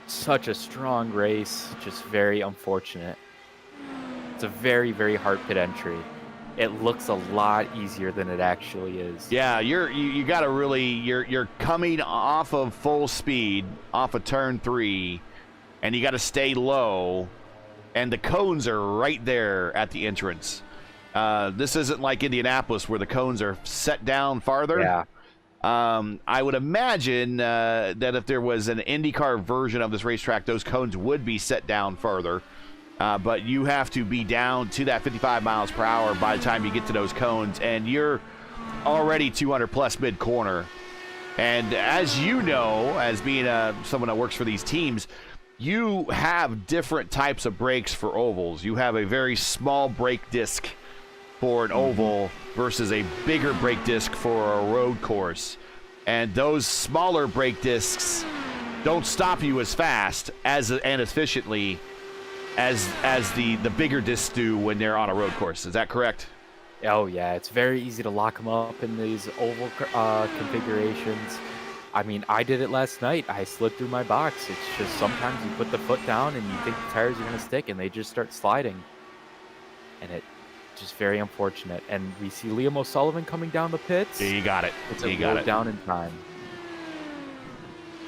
Such a strong race. Just very unfortunate. It's a very, very hard pit entry. It looks a lot easier than it actually is. Yeah, you got to really you're coming off of full speed, off of turn 3, and you got to stay low, and the cones are right there at the entrance. This isn't like Indianapolis where the cones are set down farther. Yeah. I would imagine that if there was an IndyCar version of this racetrack, those cones would be set down further. But you have to be down to that 55 miles per hour by the time you get to those cones, and you're already 200 plus mid-corner. And as you know, as being someone that works for these teams, you have different types of brakes for ovals. You have a very small brake disc for an oval versus a bigger brake disc for a road course. And those smaller brake discs don't stop you as fast and efficiently as the bigger discs do when they're on a road course. Is that correct? Oh, yeah. It's very easy to lock them up in these oval configurations. I mean, I did it last night. I slid through my box. It's just sometimes you put the foot down and you think the tires are going to stick and they just start sliding. And it's just very unfortunate. And we see Liam O'Sullivan coming down the pits. You got it. You got it. Down in time.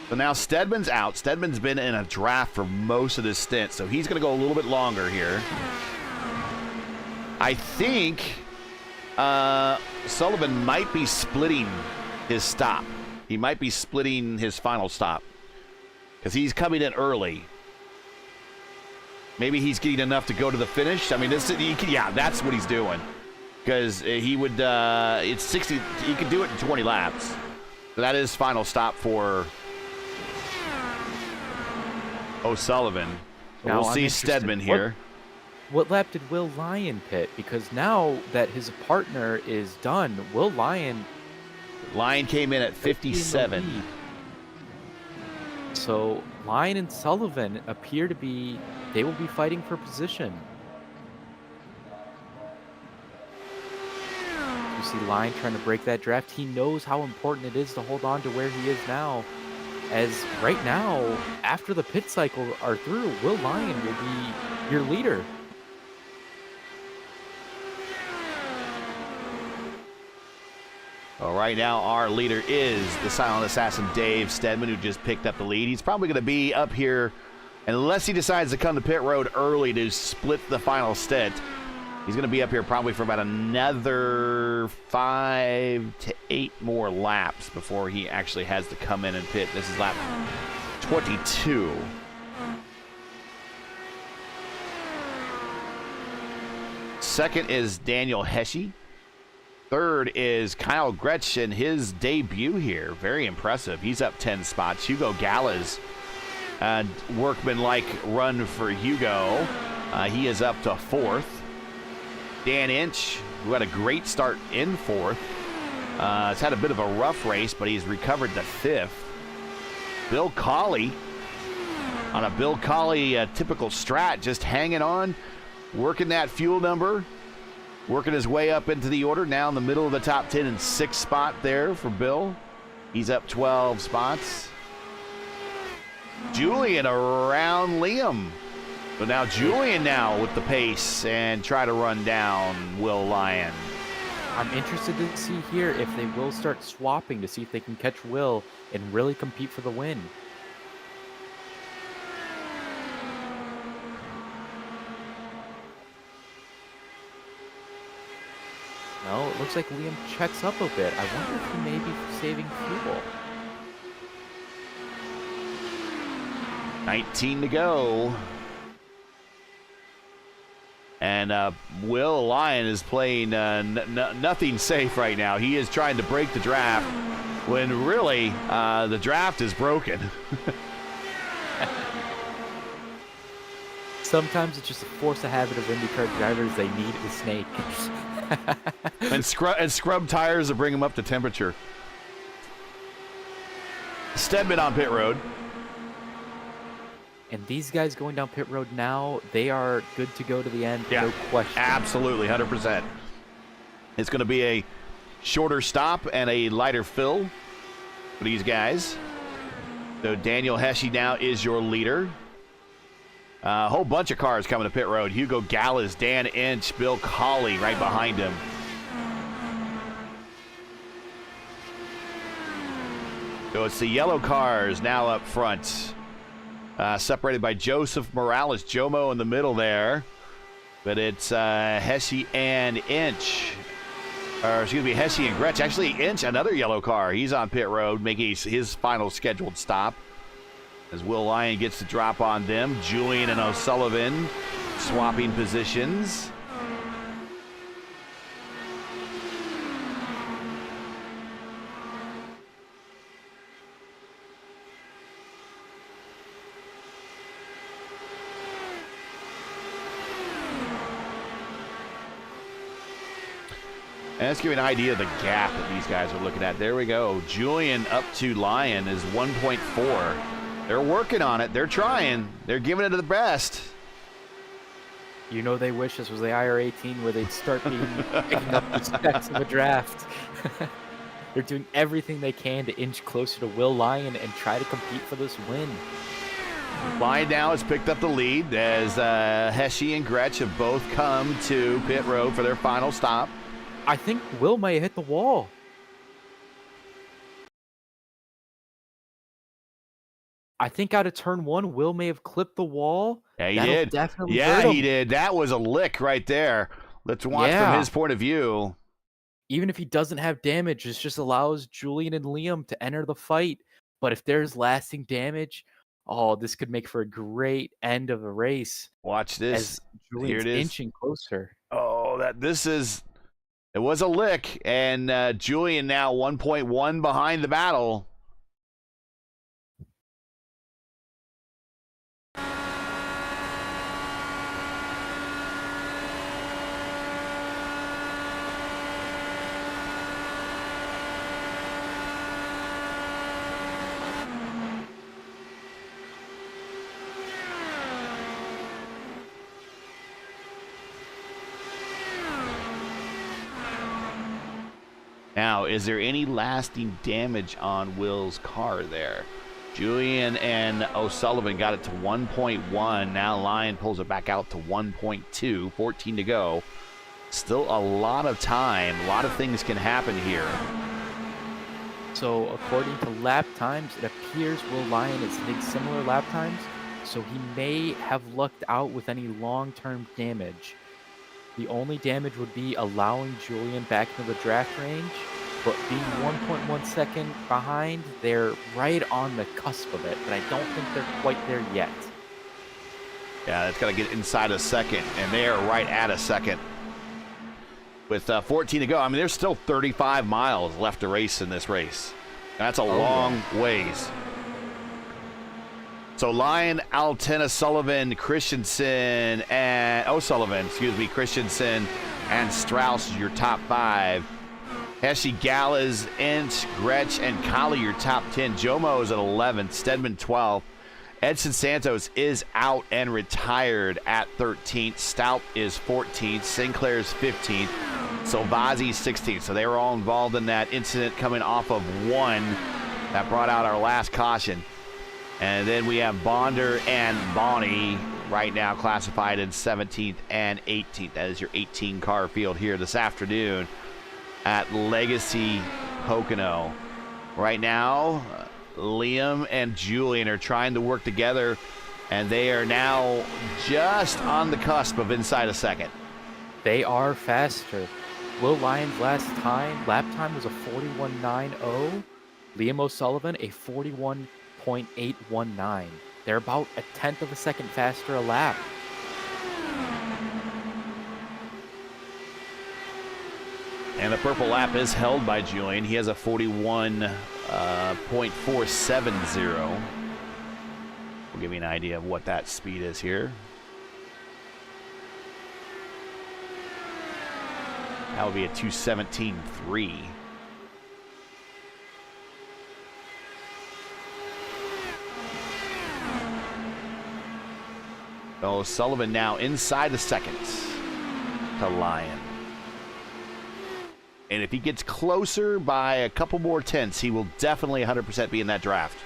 So now Stedman's out. Stedman's been in a draft for most of this stint, so he's going to go a little bit longer here. I think Sullivan might be splitting his stop. He might be splitting his final stop because he's coming in early. Maybe he's getting enough to go to the finish. I mean, that's what he's doing because he would. It's 60. He could do it in 20 laps. So that is final stop for O'Sullivan. Now, we'll see Stedman here. What lap did Will Lyon pit? Because now that his partner is done, Will Lyon came in at 57. So Lyon and Sullivan appear to be, they will be fighting for position. You see Lyon trying to break that draft. He knows how important it is to hold on to where he is now. As right now, after the pit cycle are through, Will Lyon will be your leader. Well, right now, our leader is the silent assassin, Dave Stedman, who just picked up the lead. He's probably going to be up here, unless he decides to come to pit road early to split the final stint. He's going to be up here probably for about another 5 to 8 more laps before he actually has to come in and pit. This is lap 22. Second is Daniel Hesche. Third is Kyle Gretchen, his debut here. Very impressive. He's up 10 spots. Hugo Gallas, workman-like run for Hugo. He is up to 4th. Dan Inch, who had a great start in 4th. Has had a bit of a rough race, but he's recovered to 5th. Bill Colley, on a Bill Colley typical strat, just hanging on, working that fuel number. Working his way up into the order, now in the middle of the top 10 and 6th spot there for Bill. He's up 12 spots. Julian around Liam. So now Julian now with the pace and try to run down Will Lyon. I'm interested to see here if they will start swapping to see if they can catch Will and really compete for the win. No, it looks like Liam checks up a bit. I wonder if he may be saving fuel. 19 to go. And Will Lyon is playing nothing safe right now. He is trying to break the draft when really the draft is broken. Sometimes it's just a force of habit of IndyCar drivers. They need a snake. and scrub tires to bring them up to temperature. Stedman on pit road. And these guys going down pit road now, they are good to go to the end, Yeah, no question. Absolutely, 100%. It's going to be a shorter stop and a lighter fill for these guys. So Daniel Hesche now is your leader. A whole bunch of cars coming to pit road. Hugo Gallas, Dan Inch, Bill Colley right behind him. So it's the yellow cars now up front. Separated by Joseph Morales. Jomo in the middle there. But it's Hesche and Inch. Or excuse me, Hesche and Gretsch. Actually, Inch, another yellow car. He's on pit road making his final scheduled stop. As Will Lyon gets the drop on them. Julian and O'Sullivan swapping positions. And let's give you an idea of the gap that these guys are looking at. There we go. Julian up to Lyon is 1.4. They're working on it. They're trying. They're giving it to the best. You know they wish this was the IR18 where they'd start picking up the specs of the draft. They're doing everything they can to inch closer to Will Lyon and try to compete for this win. Lyon now has picked up the lead as Hesche and Gretsch have both come to pit road for their final stop. I think Will may have hit the wall. I think out of turn 1, Will may have clipped the wall. Yeah, he That'll did. definitely Yeah, hurt him. he did. That was a lick right there. Let's watch from his point of view. Even if he doesn't have damage, this just allows Julian and Liam to enter the fight. But if there's lasting damage, oh, this could make for a great end of the race. Watch this. As Julian's inching closer. Oh, it was a lick, and Julian now 1.1 behind the battle. Now, is there any lasting damage on Will's car there? Julian and O'Sullivan got it to 1.1. Now Lyon pulls it back out to 1.2. 14 to go. Still a lot of time. A lot of things can happen here. So according to lap times, it appears Will Lyon is hitting similar lap times, so he may have lucked out with any long-term damage. The only damage would be allowing Julian back into the draft range, but being 1.1 second behind, they're right on the cusp of it, but I don't think they're quite there yet. Yeah, it's got to get inside a second, and they are right at a second. With 14 to go, I mean, there's still 35 miles left to race in this race. That's a long ways. So Lyon, Altena, Sullivan, Christensen, and Christensen and Strauss is your top 5. Hessie, Gallas, Ince, Gretsch, and Collie your top 10. Jomo is at 11th, Stedman 12th. Edson Santos is out and retired at 13th. Stout is 14th. Sinclair's 15th. Salvazzi's 16th. So they were all involved in that incident coming off of one that brought out our last caution. And then we have Bonder and Bonnie right now classified in 17th and 18th. That is your 18-car field here this afternoon at Legacy Pocono. Right now, Liam and Julian are trying to work together, and they are now just on the cusp of inside a second. They are faster. Will Lyon's lap time was a 41.90. Liam O'Sullivan, a 41.819. They're about a tenth of a second faster a lap. And the purple lap is held by Julian. He has a 41.470. We'll give you an idea of what that speed is here. That would be a 2:17.3. So Sullivan now inside the second to Lyon. And if he gets closer by a couple more tenths, he will definitely 100% be in that draft.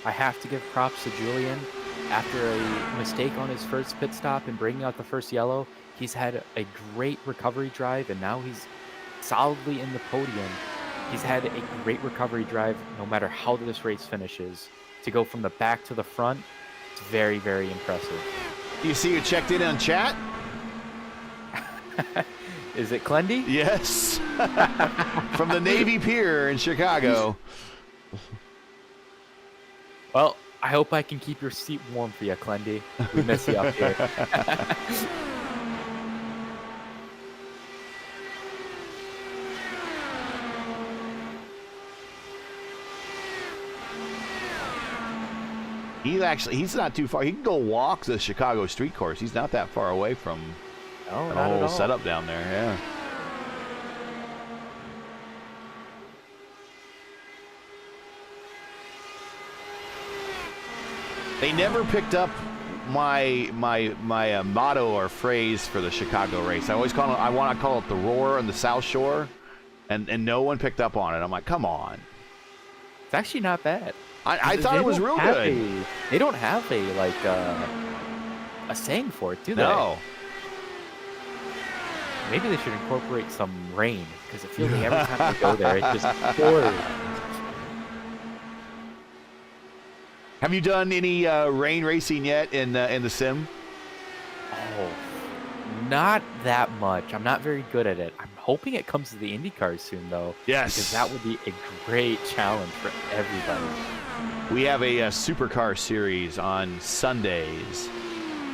I have to give props to Julian. After a mistake on his first pit stop and bringing out the first yellow, he's had a great recovery drive, and now he's solidly in the podium. He's had a great recovery drive no matter how this race finishes. To go from the back to the front, it's very, very impressive. Do you see you checked in on chat? Is it Clendy? Yes. From the Navy Pier in Chicago. Well, I hope I can keep your seat warm for you, Clendy. We miss you up here. He's not too far. He can go walk the Chicago street course. He's not that far away from the whole setup down there. Yeah. They never picked up my motto or phrase for the Chicago race. I always call it the Roar on the South Shore, and no one picked up on it. I'm like, come on. It's actually not bad. I thought it was real good. They don't have a saying for it, do they? No. Maybe they should incorporate some rain, because it feels like every time they go there, it just pours. Have you done any rain racing yet in the sim? Oh, not that much. I'm not very good at it. I'm hoping it comes to the IndyCars soon, though. Yes. Because that would be a great challenge for everybody. We have a supercar series on Sundays,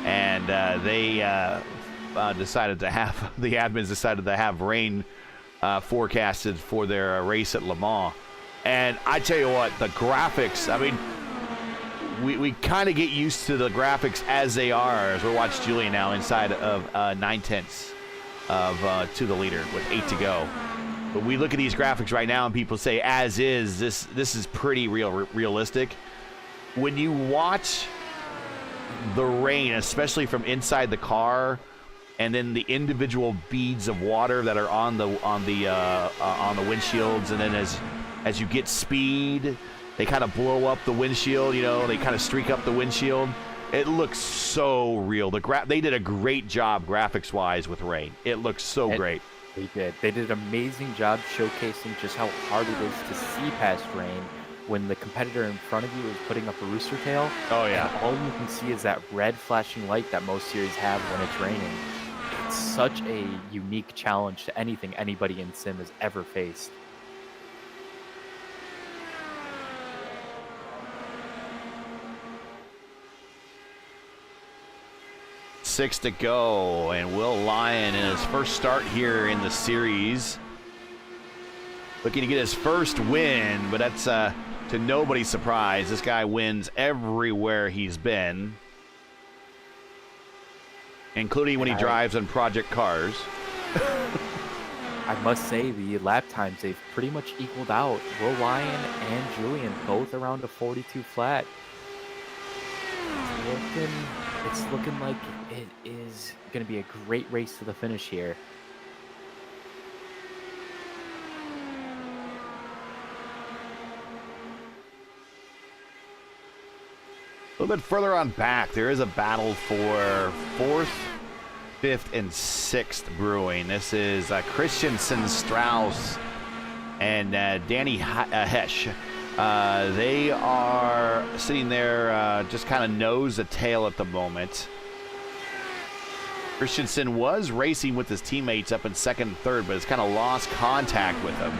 and they decided to have, the admins decided to have rain forecasted for their race at Le Mans. And I tell you what, the graphics, I mean, we kind of get used to the graphics as they are as we watch Julian now inside of 9/10 of to the leader with 8 to go. But we look at these graphics right now and people say as is, this is pretty realistic. When you watch the rain, especially from inside the car, and then the individual beads of water that are on the windshields, and then as you get speed, they kind of blow up the windshield, you know, they kind of streak up the windshield. It looks so real. They did a great job graphics-wise with rain. It looks so great. They did. They did an amazing job showcasing just how hard it is to see past rain when the competitor in front of you is putting up a rooster tail. Oh, yeah. And all you can see is that red flashing light that most series have when it's raining. It's such a unique challenge to anything anybody in sim has ever faced. Six to go, and Will Lyon in his first start here in the series. Looking to get his first win, but that's to nobody's surprise. This guy wins everywhere he's been, including when he drives on project cars. I must say, the lap times, they've pretty much equaled out. Will Lyon and Julian both around a 42 flat. It's looking like it is going to be a great race to the finish here. A little bit further on back, there is a battle for 4th, 5th, and 6th brewing. This is Christensen, Strauss, and Danny Hesch. They are sitting there just kind of nose to tail at the moment. Christensen was racing with his teammates up in 2nd and 3rd, but has kind of lost contact with them.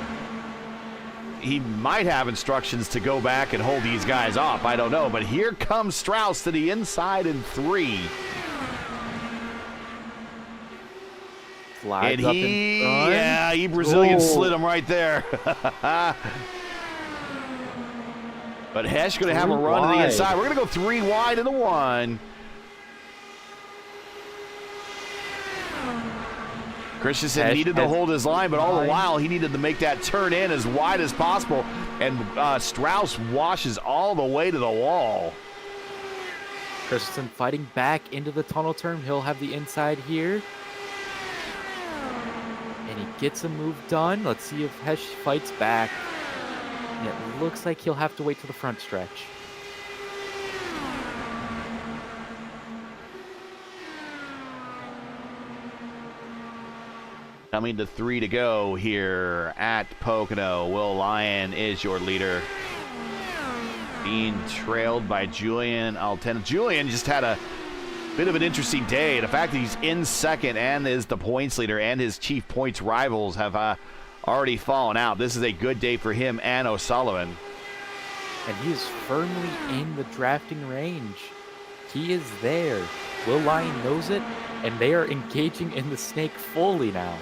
He might have instructions to go back and hold these guys off. I don't know, but here comes Strauss to the inside in 3. Slides and up in front. Yeah, he Brazilian slid him right there. But Hesch going to have a run to the inside. We're going to go 3 wide into 1. Christensen needed to hold his line, but all the while he needed to make that turn in as wide as possible. And Strauss washes all the way to the wall. Christensen fighting back into the tunnel turn. He'll have the inside here. And he gets a move done. Let's see if Hesch fights back. And it looks like he'll have to wait to the front stretch. Coming to 3 to go here at Pocono. Will Lyon is your leader. Being trailed by Julian Altena. Julian just had a bit of an interesting day. The fact that he's in 2nd and is the points leader and his chief points rivals have already fallen out. This is a good day for him and O'Sullivan. And he is firmly in the drafting range. He is there. Will Lyon knows it, and they are engaging in the snake fully now.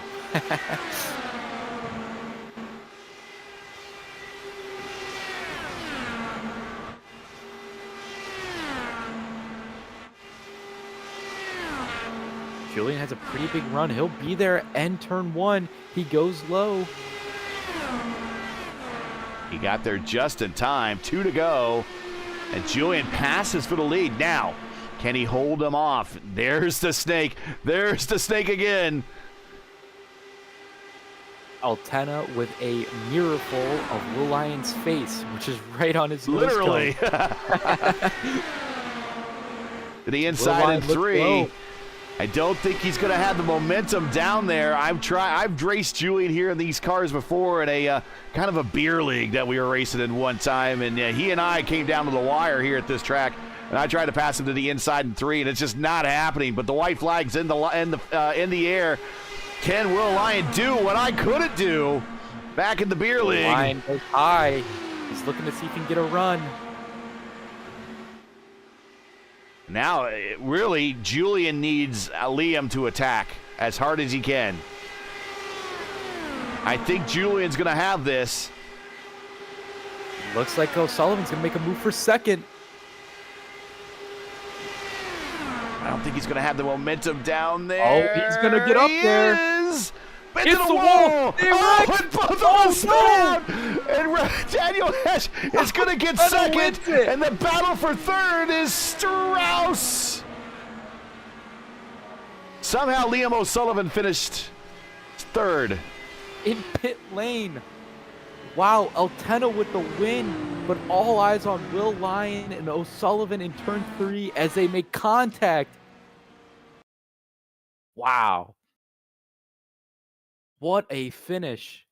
Julian has a pretty big run. He'll be there and turn 1. He goes low. He got there just in time. 2 to go. And Julian passes for the lead. Now, can he hold him off? There's the snake. There's the snake again. Altena with a mirror full of Will Lyon's face, which is right on his literally. To the inside in 3. I don't think he's going to have the momentum down there. I've raced Julian here in these cars before in a kind of a beer league that we were racing in one time, and he and I came down to the wire here at this track, and I tried to pass him to the inside in 3, and it's just not happening. But the white flag's in the air. Can Will Lyon do what I couldn't do back in the beer league? Lyon goes high. He's looking to see if he can get a run. Now, really, Julian needs Liam to attack as hard as he can. I think Julian's going to have this. Looks like O'Sullivan's going to make a move for 2nd. I don't think he's going to have the momentum down there. Oh, he's going to get up there. It's the wall. And both of us down. And Daniel Hesch is going to get 2nd. And the battle for 3rd is Strauss. Somehow Liam O'Sullivan finished 3rd. In pit lane. Wow, Altena with the win, but all eyes on Will Lyon and O'Sullivan in turn 3 as they make contact. Wow. What a finish.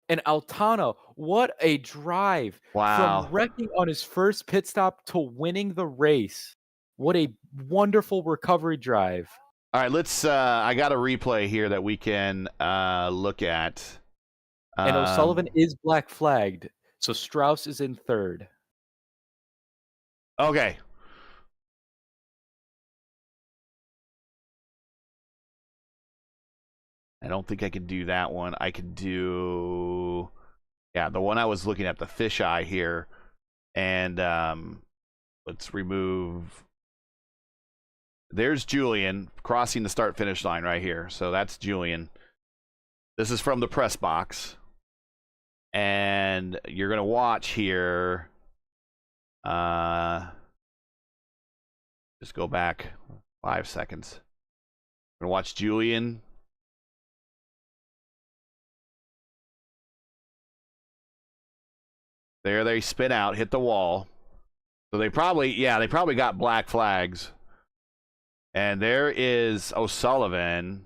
And Altana, what a drive. Wow. From wrecking on his first pit stop to winning the race. What a wonderful recovery drive. All right, let's. I got a replay here that we can look at. And O'Sullivan is black flagged, so Strauss is in third. Okay. I don't think I can do that one. I can do, yeah, the one I was looking at, the fisheye here. And let's remove. There's Julian crossing the start-finish line right here. So that's Julian. This is from the press box. And you're going to watch here. Just go back 5 seconds. We're going to watch Julian. There they spin out, hit the wall. So they probably got black flags. And there is O'Sullivan.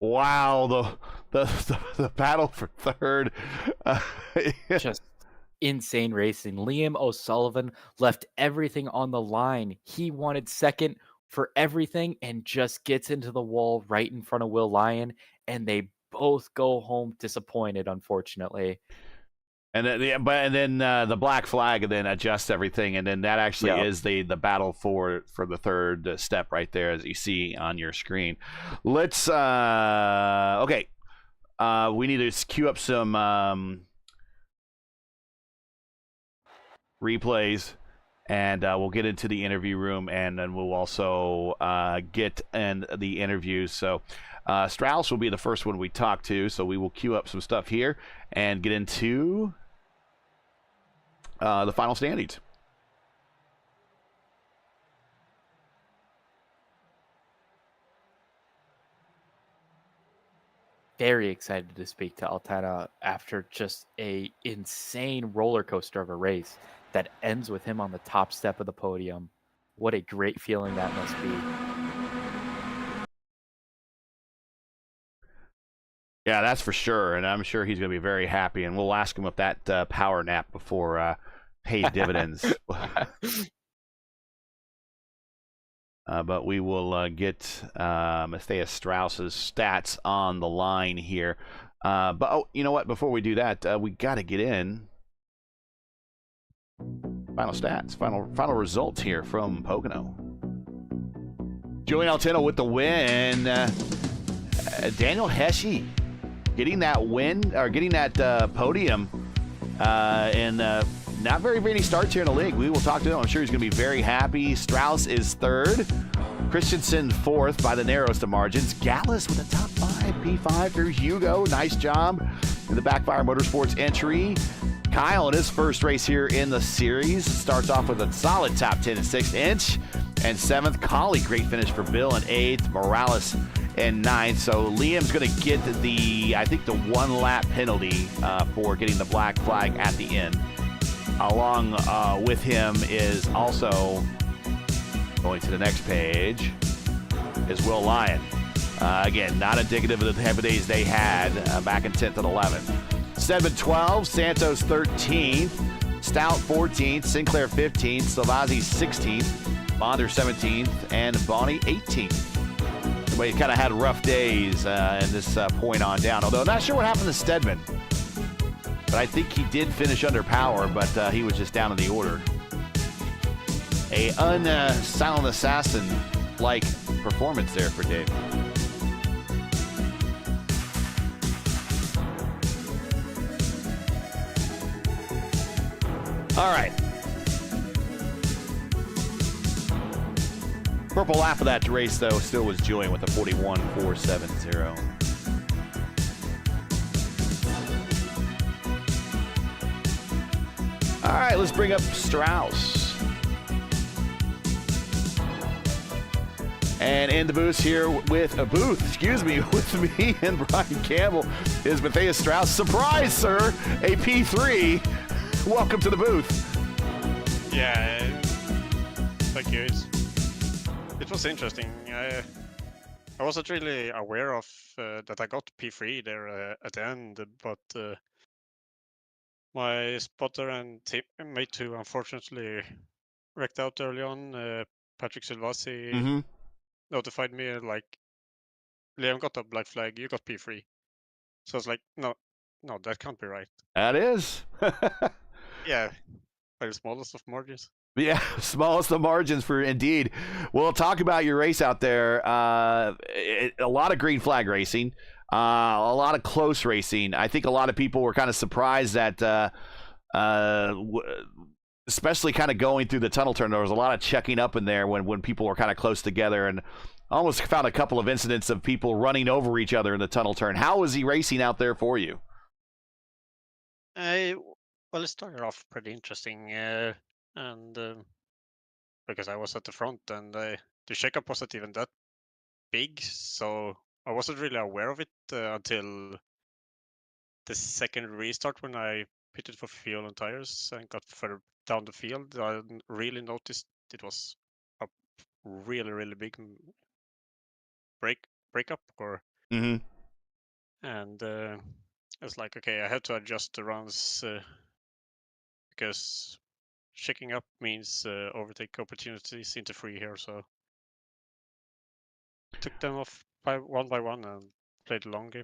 Wow, the battle for third. Just insane racing. Liam O'Sullivan left everything on the line. He wanted second for everything and just gets into the wall right in front of Will Lyon, and they both go home disappointed, unfortunately. And then the black flag, and then adjusts everything, and then that actually is the battle for the third step right there, as you see on your screen. Let's okay. We need to queue up some replays, and we'll get into the interview room, and then we'll also get in the interviews. So Strauss will be the first one we talk to, so we will queue up some stuff here and get into the final standings. Very excited to speak to Altana after just a insane roller coaster of a race that ends with him on the top step of the podium. What a great feeling that must be. Yeah, that's for sure, and I'm sure he's going to be very happy, and we'll ask him if that power nap before paid dividends. But we will get Matthias Strauss's stats on the line here. But you know what? Before we do that, we got to get in final stats, final results here from Pocono. Julian Altena with the win. Daniel Hesche getting that win, or getting that podium, and not very many starts here in the league. We will talk to him. I'm sure he's going to be very happy. Strauss is third. Christensen fourth by the narrowest of margins. Gallus with a top 5 P5 through Hugo. Nice job in the Backfire Motorsports entry. Kyle in his first race here in the series starts off with a solid top 10 and 6th inch. And 7th, Collie, great finish for Bill. And 8th, Morales in 9th. So Liam's going to get I think the 1 lap penalty for getting the black flag at the end. Along with him is also going to the next page is Will Lyon. Again, not indicative of the type of days they had back in 10th and 11th. Stedman 12th, Santos 13th, Stout 14th, Sinclair 15th, Salvazzi 16th, Bonder 17th, and Bonnie 18th. But he kind of had rough days in this point on down. Although I'm not sure what happened to Stedman. But I think he did finish under power, but he was just down in the order. A silent assassin-like performance there for Dave. All right. Purple lap of that race, though, still was Julian with a 41.470. All right, let's bring up Strauss. And in the booth here with with me and Brian Campbell is Matthias Strauss. Surprise, sir, a P3. Welcome to the booth. Yeah, thank you. It was interesting. I wasn't really aware of that I got P3 there at the end, but my spotter and teammate who unfortunately wrecked out early on, Patrick Silvasi, notified me like, Liam got a black flag, you got P3. So I was like, no, that can't be right. That is. Yeah, by the smallest of margins. Yeah, smallest of margins for indeed. We'll talk about your race out there. A lot of green flag racing, a lot of close racing. I think a lot of people were kind of surprised that, especially kind of going through the tunnel turn, there was a lot of checking up in there when people were kind of close together, and almost found a couple of incidents of people running over each other in the tunnel turn. How was he racing out there for you? Well, it started off pretty interesting. And because I was at the front, and the shakeup wasn't even that big, so I wasn't really aware of it until the second restart when I pitted for fuel and tires and got further down the field. I really noticed it was a really big breakup, or and it's like, okay, I had to adjust the runs because shaking up means overtake opportunities into free here, so took them off by one and played a long game.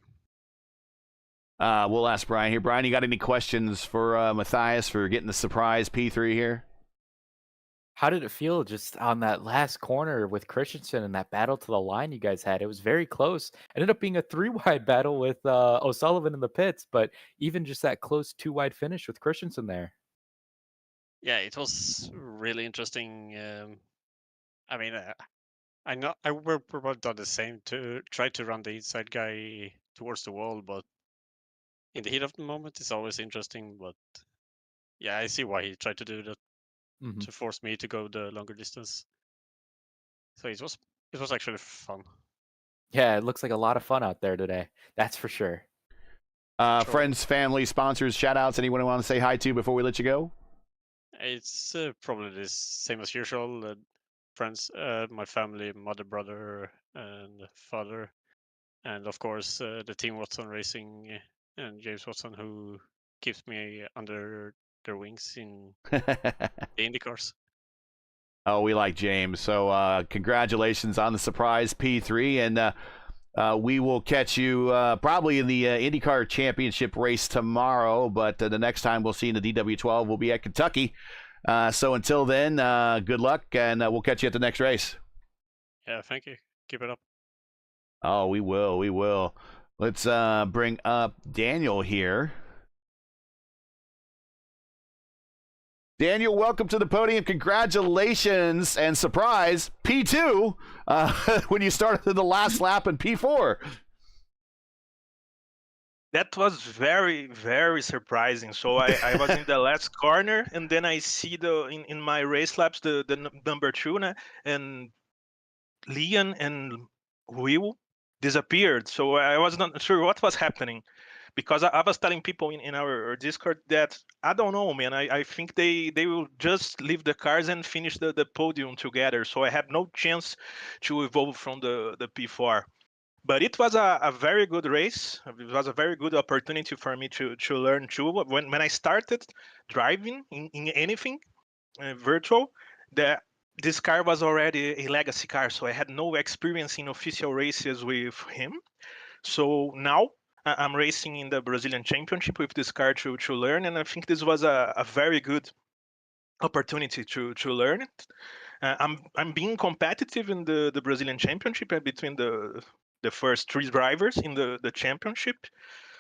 We'll ask Brian here. Brian, you got any questions for Matthias for getting the surprise P3 here? How did it feel just on that last corner with Christensen and that battle to the line you guys had? It was very close. Ended up being a 3-wide battle with O'Sullivan in the pits, but even just that close 2-wide finish with Christensen there. Yeah, it was really interesting. I mean, I know I would probably done the same to try to run the inside guy towards the wall, but in the heat of the moment, it's always interesting. But yeah, I see why he tried to do that to force me to go the longer distance. So it was actually fun. Yeah, it looks like a lot of fun out there today. That's for sure. Sure. Friends, family, sponsors, shout outs, anyone want to say hi to before we let you go? It's probably the same as usual. Friends, my family, mother, brother, and father, and of course the team Watson Racing and James Watson, who keeps me under their wings in the IndyCars. Oh, we like James. So congratulations on the surprise P3, and we will catch you probably in the IndyCar Championship race tomorrow, but the next time we'll see you in the DW12 will be at Kentucky. So until then, good luck, and we'll catch you at the next race. Yeah, thank you. Keep it up. Oh, we will. Let's bring up Daniel here. Daniel, welcome to the podium. Congratulations and surprise, P2, when you started the last lap in P4. That was very surprising. So I was in the last corner, and then I see in my race laps the number 2, and Liam and Will disappeared. So I was not sure what was happening, because I was telling people in our Discord that I don't know, man. I think they will just leave the cars and finish the podium together. So I have no chance to evolve from the P4. But it was a very good race. It was a very good opportunity for me to learn too. When I started driving in anything virtual, this car was already a legacy car, so I had no experience in official races with him. So now I'm racing in the Brazilian Championship with this car to learn, and I think this was a very good opportunity to learn it. I'm being competitive in the Brazilian Championship between the first 3 drivers in the championship.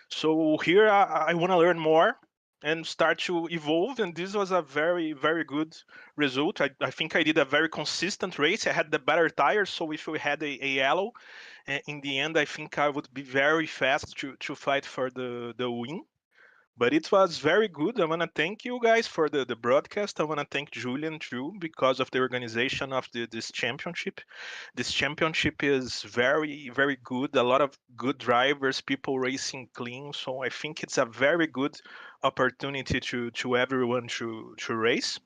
So here I want to learn more and start to evolve, and this was a very good result. I think I did a very consistent race. I had the better tires, so if we had a yellow in the end, I think I would be very fast to fight for the win. But it was very good. I want to thank you guys for the broadcast. I want to thank Julian too because of the organization of this championship. This championship is very, very good. A lot of good drivers, people racing clean. So I think it's a very good opportunity to everyone to race.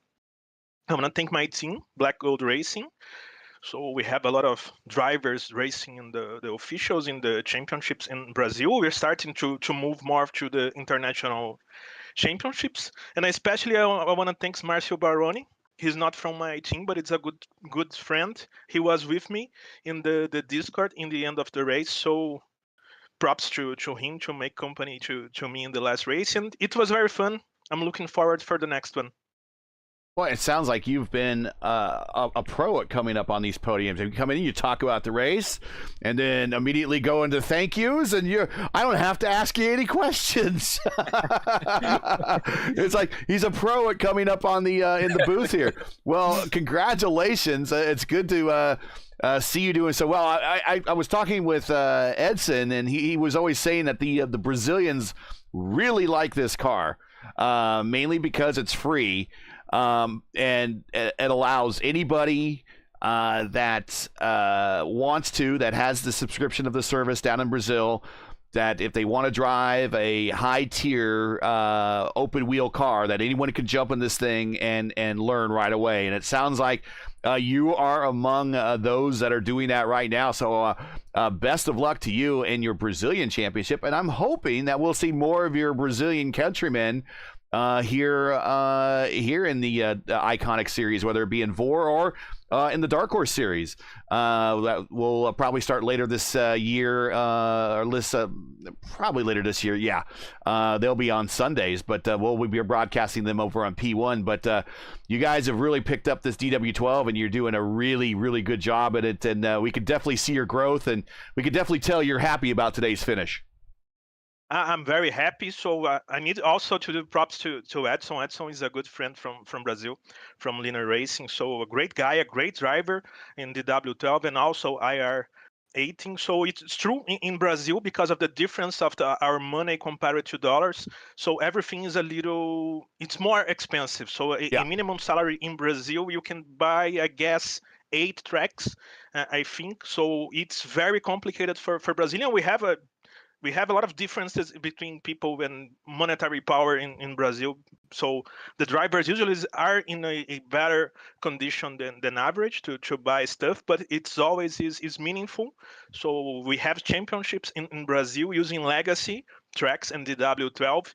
I want to thank my team, Black Gold Racing. So we have a lot of drivers racing in the officials in the championships in Brazil. We're starting to move more to the international championships. And especially I want to thank Marcio Baroni. He's not from my team, but it's a good friend. He was with me in the Discord in the end of the race. So props to him to make company to me in the last race. And it was very fun. I'm looking forward for the next one. Well, it sounds like you've been a pro at coming up on these podiums. You come in, you talk about the race, and then immediately go into thank yous, and I don't have to ask you any questions. It's like he's a pro at coming up on the in the booth here. Well, congratulations! It's good to see you doing so well. I was talking with Edson, and he was always saying that the Brazilians really like this car, mainly because it's free. And it allows anybody that wants to, that has the subscription of the service down in Brazil, that if they want to drive a high tier open wheel car, that anyone can jump in this thing and learn right away. And it sounds like you are among those that are doing that right now. So best of luck to you in your Brazilian championship. And I'm hoping that we'll see more of your Brazilian countrymen here in the Iconic Series, whether it be in VOR or in the Dark Horse Series. That will probably start later this year, probably later this year. Yeah, they'll be on Sundays, but we'll be broadcasting them over on P1. But you guys have really picked up this DW12, and you're doing a really, really good job at it. And we could definitely see your growth, and we could definitely tell you're happy about today's finish. I'm very happy. So I need also to do props to Edson. Edson is a good friend from Brazil, from Linear Racing. So a great guy, a great driver in the W12 and also IR18. So it's true in Brazil because of the difference of our money compared to dollars. So everything is it's more expensive. So a minimum salary in Brazil, you can buy, I guess, 8 tracks, I think. So it's very complicated for Brazilian. We have a lot of differences between people and monetary power in Brazil. So the drivers usually are in a better condition than average to buy stuff, but it's always is meaningful. So we have championships in Brazil using legacy tracks and the W12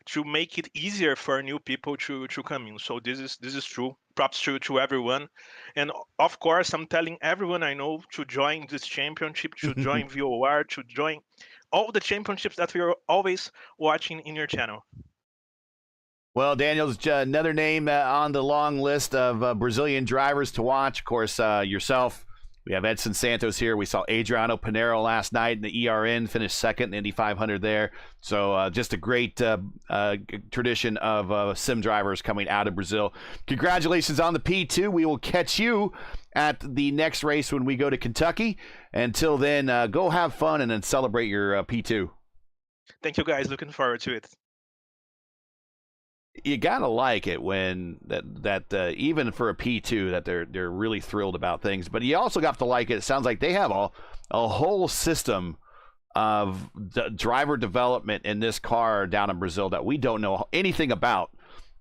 to make it easier for new people to come in. So this is true. Props to everyone. And of course, I'm telling everyone I know to join this championship, to join VOR, to join all the championships that we are always watching in your channel. Well, Daniel's another name on the long list of Brazilian drivers to watch. Of course, yourself. We have Edson Santos here. We saw Adriano Pinheiro last night in the ERN, finished second in the Indy 500 there. So just a great tradition of sim drivers coming out of Brazil. Congratulations on the P2. We will catch you at the next race when we go to Kentucky. Until then, go have fun and then celebrate your P2. Thank you, guys. Looking forward to it. You gotta like it when that even for a P2 that they're really thrilled about things. But you also got to like it. It sounds like they have a whole system of driver development in this car down in Brazil that we don't know anything about.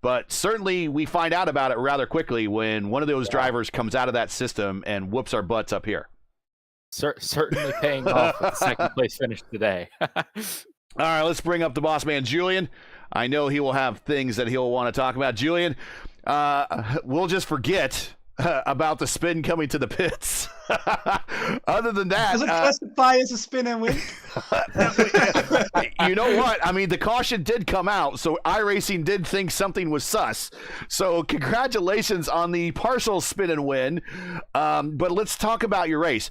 But certainly we find out about it rather quickly when one of those drivers comes out of that system and whoops our butts up here. Certainly paying off with the second place finish today. All right, let's bring up the boss man, Julian. I know he will have things that he'll want to talk about. Julian, we'll just forget about the spin coming to the pits. Other than that, does it classify as a spin and win? You know what? I mean, the caution did come out, so iRacing did think something was sus. So congratulations on the partial spin and win. But let's talk about your race.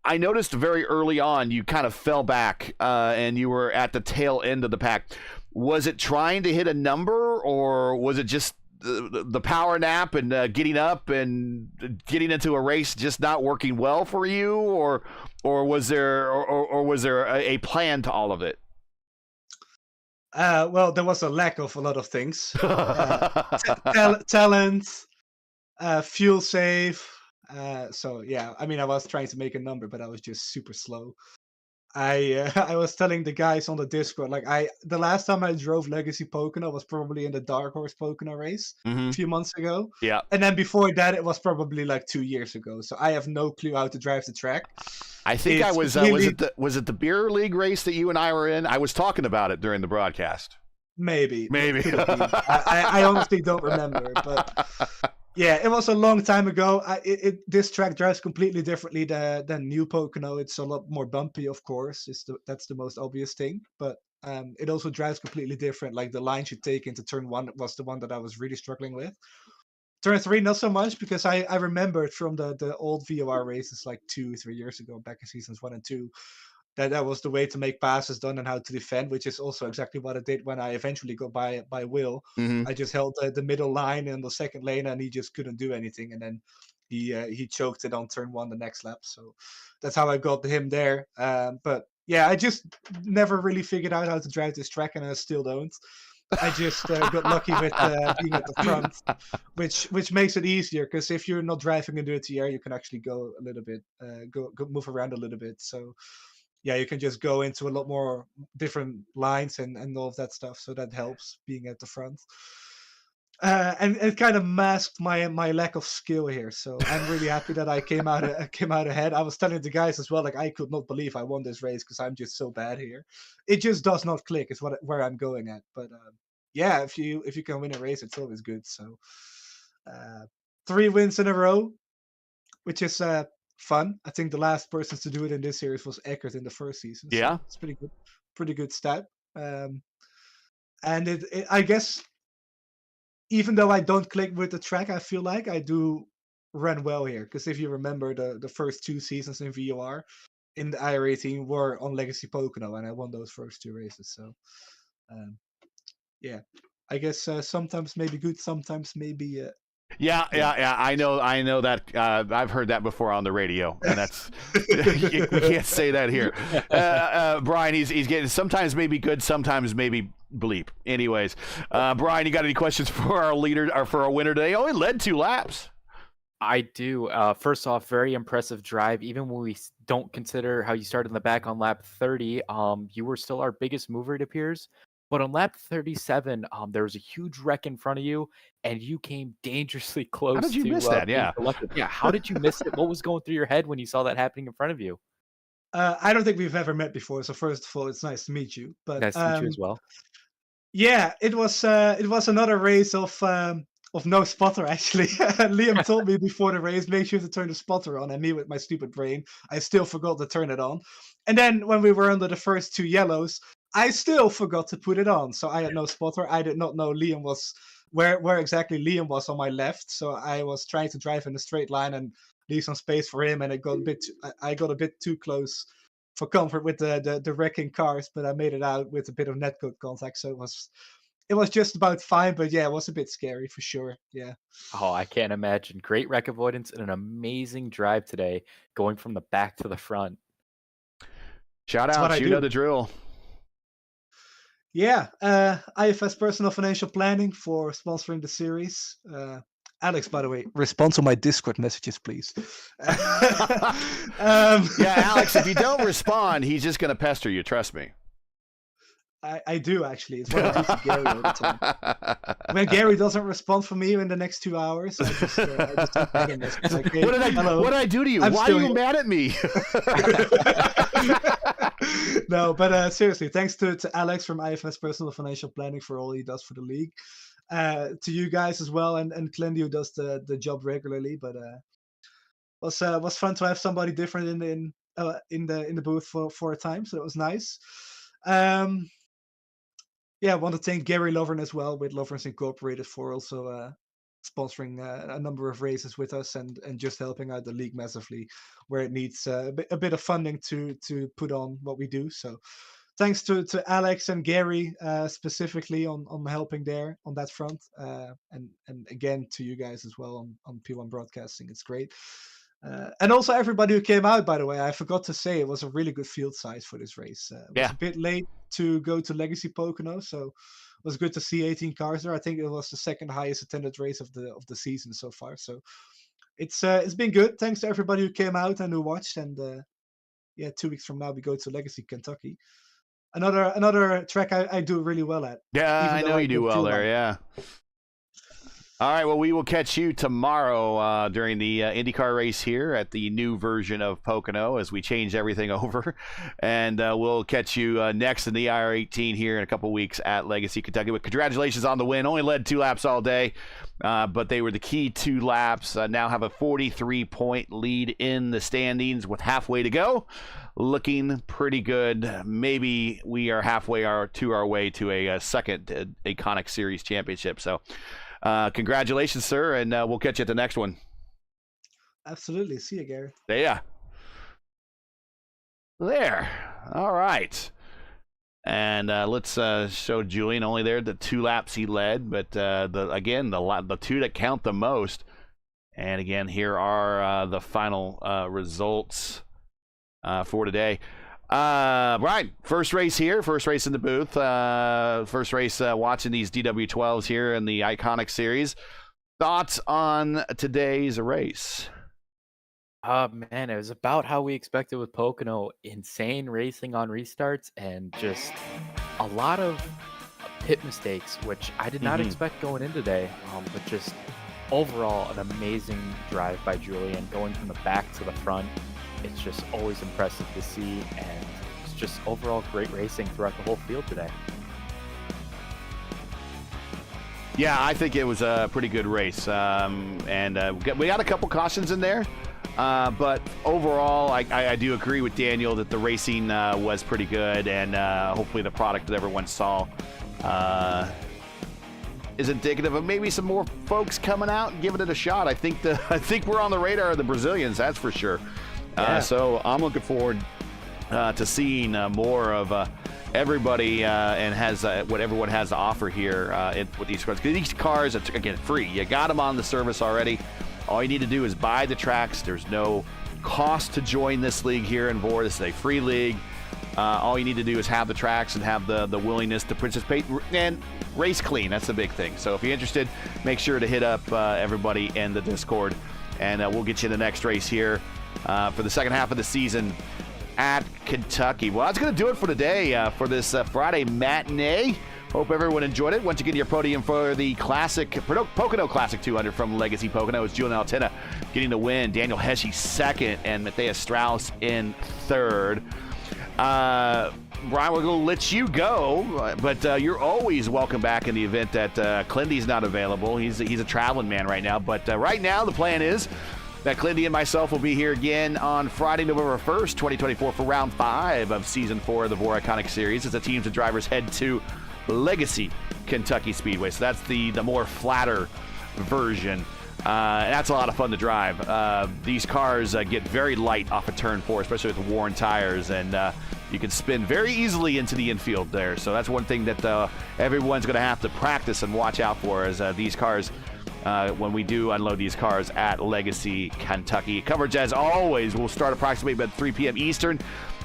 I noticed very early on you kind of fell back and you were at the tail end of the pack. Was it trying to hit a number, or was it just the power nap and getting up and getting into a race just not working well for you, or was there a plan to all of it? Well, there was a lack of a lot of things. Talent, fuel save. So yeah, I mean, I was trying to make a number, but I was just super slow. I was telling the guys on the Discord, like the last time I drove Legacy Pocono was probably in the Dark Horse Pocono race a few months ago. Yeah. And then before that, it was probably like 2 years ago. So I have no clue how to drive the track. I think I It's was. completely- Was it the beer league race that you and I were in? I was talking about it during the broadcast. Maybe. Maybe. Could have been. I honestly don't remember, but yeah, it was a long time ago. This track drives completely differently than New Pocono. It's a lot more bumpy, of course. That's the most obvious thing, but it also drives completely different. Like the lines you take into turn 1 was the one that I was really struggling with. Turn 3, not so much, because I remembered from the old VOR races like 2-3 years ago, back in seasons 1 and 2, that was the way to make passes done and how to defend, which is also exactly what I did when I eventually got by Will. I just held the middle line in the second lane, and he just couldn't do anything. And then he choked it on turn 1 the next lap. So that's how I got him there. But yeah, I just never really figured out how to drive this track, and I still don't. I just got lucky with being at the front, which makes it easier, because if you're not driving into the air, you can actually go a little bit, go move around a little bit. So yeah, you can just go into a lot more different lines and all of that stuff. So that helps being at the front. And it kind of masked my lack of skill here. So I'm really happy that I came out ahead. I was telling the guys as well, like I could not believe I won this race because I'm just so bad here. It just does not click. Is where I'm going at. But yeah, if you can win a race, it's always good. So 3 wins in a row, which is fun. I think the last person to do it in this series was Eckert in the first season. Yeah. So it's pretty good stat. And I guess, even though I don't click with the track, I feel like I do run well here. Because if you remember, the first 2 seasons in VOR in the iRacing were on Legacy Pocono, and I won those first 2 races. So yeah, I guess sometimes maybe good, sometimes maybe Yeah. I know that. I've heard that before on the radio, and that's we can't say that here. Brian, he's getting sometimes maybe good, sometimes maybe bleep. Anyways, Brian, you got any questions for our leader or for our winner today? Oh, he led 2 laps. I do. First off, very impressive drive. Even when we don't consider how you started in the back on lap 30, you were still our biggest mover, it appears. But on lap 37, there was a huge wreck in front of you, and you came dangerously close. How did you miss that? being Yeah. selected. Yeah. How did you miss it? What was going through your head when you saw that happening in front of you? I don't think we've ever met before. So first of all, it's nice to meet you. But Nice to meet you as well. yeah, it was another race of no spotter, actually. Liam told me before the race, make sure to turn the spotter on, and me with my stupid brain, I still forgot to turn it on. And then when we were under the first 2 yellows, I still forgot to put it on. So I had no spotter. I did not know Liam was where exactly Liam was on my left. So I was trying to drive in a straight line and leave some space for him, and I got a bit too close for comfort with the wrecking cars, but I made it out with a bit of netcode contact, so it was just about fine. But yeah, it was a bit scary for sure. Yeah. Oh, I can't imagine. Great wreck avoidance and an amazing drive today, going from the back to the front. Shout That's what out, I you do. know the drill. Yeah, IFS Personal Financial Planning for sponsoring the series. Alex, by the way, respond to my Discord messages, please. Yeah, Alex, if you don't respond, he's just going to pester you. Trust me. I do, actually. It's what I do to Gary all the time. When Gary doesn't respond for me in the next 2 hours, I just tag him. It's like, hey, What did I do to you? I'm Why are still you here. mad at me? No, but seriously, thanks to Alex from IFS Personal Financial Planning for all he does for the league. To you guys as well, and Klendy, who does the job regularly. But was fun to have somebody different in the booth for a time, so it was nice. Yeah, I want to thank Gary Lovern as well with Lovern's Incorporated for also sponsoring a number of races with us and just helping out the league massively where it needs a bit of funding to put on what we do. So thanks to Alex and Gary specifically on helping there on that front, and again to you guys as well on P1 Broadcasting. It's great. And also everybody who came out, by the way, I forgot to say it was a really good field size for this race. It was Yeah. a bit late to go to Legacy Pocono, so it was good to see 18 cars there. I think it was the second highest attended race of the season so far. So it's been good. Thanks to everybody who came out and who watched. And yeah, 2 weeks from now we go to Legacy, Kentucky. Another track I do really well at. Yeah, even I though know you do go well too there. long. Yeah. All right, well, we will catch you tomorrow during the IndyCar race here at the new version of Pocono as we change everything over. And we'll catch you next in the IR18 here in a couple weeks at Legacy, Kentucky. But congratulations on the win. Only led 2 laps all day, but they were the key 2 laps. Now have a 43-point lead in the standings with halfway to go. Looking pretty good. Maybe we are halfway to our way to a second ICONIC Series championship. So congratulations, sir, and we'll catch you at the next one. Absolutely. See you, Gary. Yeah. There. All right. And let's show Julian only there the 2 laps he led, but the 2 that count the most. And again, here are the final results for today. Brian, first race here, first race in the booth, first race watching these DW12s here in the ICONIC Series. Thoughts on today's race? Man, it was about how we expected with Pocono. Insane racing on restarts and just a lot of pit mistakes, which I did not expect going in today. But just overall, an amazing drive by Julian, going from the back to the front. It's just always impressive to see, and it's just overall great racing throughout the whole field today. Yeah, I think it was a pretty good race, and we got a couple cautions in there, but overall, I do agree with Daniel that the racing was pretty good, and hopefully the product that everyone saw is indicative of maybe some more folks coming out and giving it a shot. I think we're on the radar of the Brazilians, that's for sure. Yeah. So I'm looking forward to seeing more of everybody and has what everyone has to offer here with these cars. Because these cars are, again, free. You got them on the service already. All you need to do is buy the tracks. There's no cost to join this league here in VOR. This is a free league. All you need to do is have the tracks and have the willingness to participate and race clean. That's the big thing. So if you're interested, make sure to hit up everybody in the Discord, and we'll get you in the next race here for the second half of the season at Kentucky. Well, that's going to do it for today for this Friday matinee. Hope everyone enjoyed it. Once again, your podium for the Pocono Classic 200 from Legacy Pocono is Julian Altena getting the win, Daniel Hesje second, and Matthias Strauss in third. Brian, we're going to let you go, but you're always welcome back in the event that Clendy's not available. He's a traveling man right now, but right now the plan is that Clendy and myself will be here again on Friday, November 1st, 2024 for round 5 of season 4 of the VOR iCONIC Series as the teams and drivers head to Legacy Kentucky Speedway. So that's the more flatter version. That's a lot of fun to drive. These cars get very light off of turn 4, especially with worn tires, and you can spin very easily into the infield there. So that's one thing that everyone's going to have to practice and watch out for as these cars, when we do unload these cars at Legacy Kentucky. Coverage, as always, will start approximately about 3 p.m. Eastern.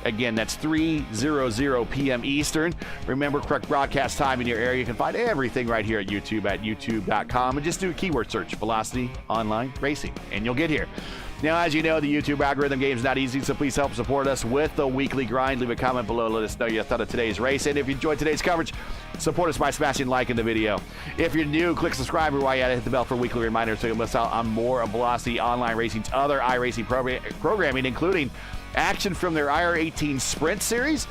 Again, that's 3:00 p.m. Eastern. Remember, correct broadcast time in your area. You can find everything right here at YouTube at youtube.com, and just do a keyword search, Velocity Online Racing, and you'll get here. Now, as you know, the YouTube algorithm game is not easy, so please help support us with the weekly grind. Leave a comment below. Let us know your thought of today's race. And if you enjoyed today's coverage, support us by smashing like in the video. If you're new, click subscribe, or while you're at it, hit the bell for weekly reminders so you'll miss out on more of Velocity Online Racing's other iRacing programming, including action from their IR18 Sprint Series,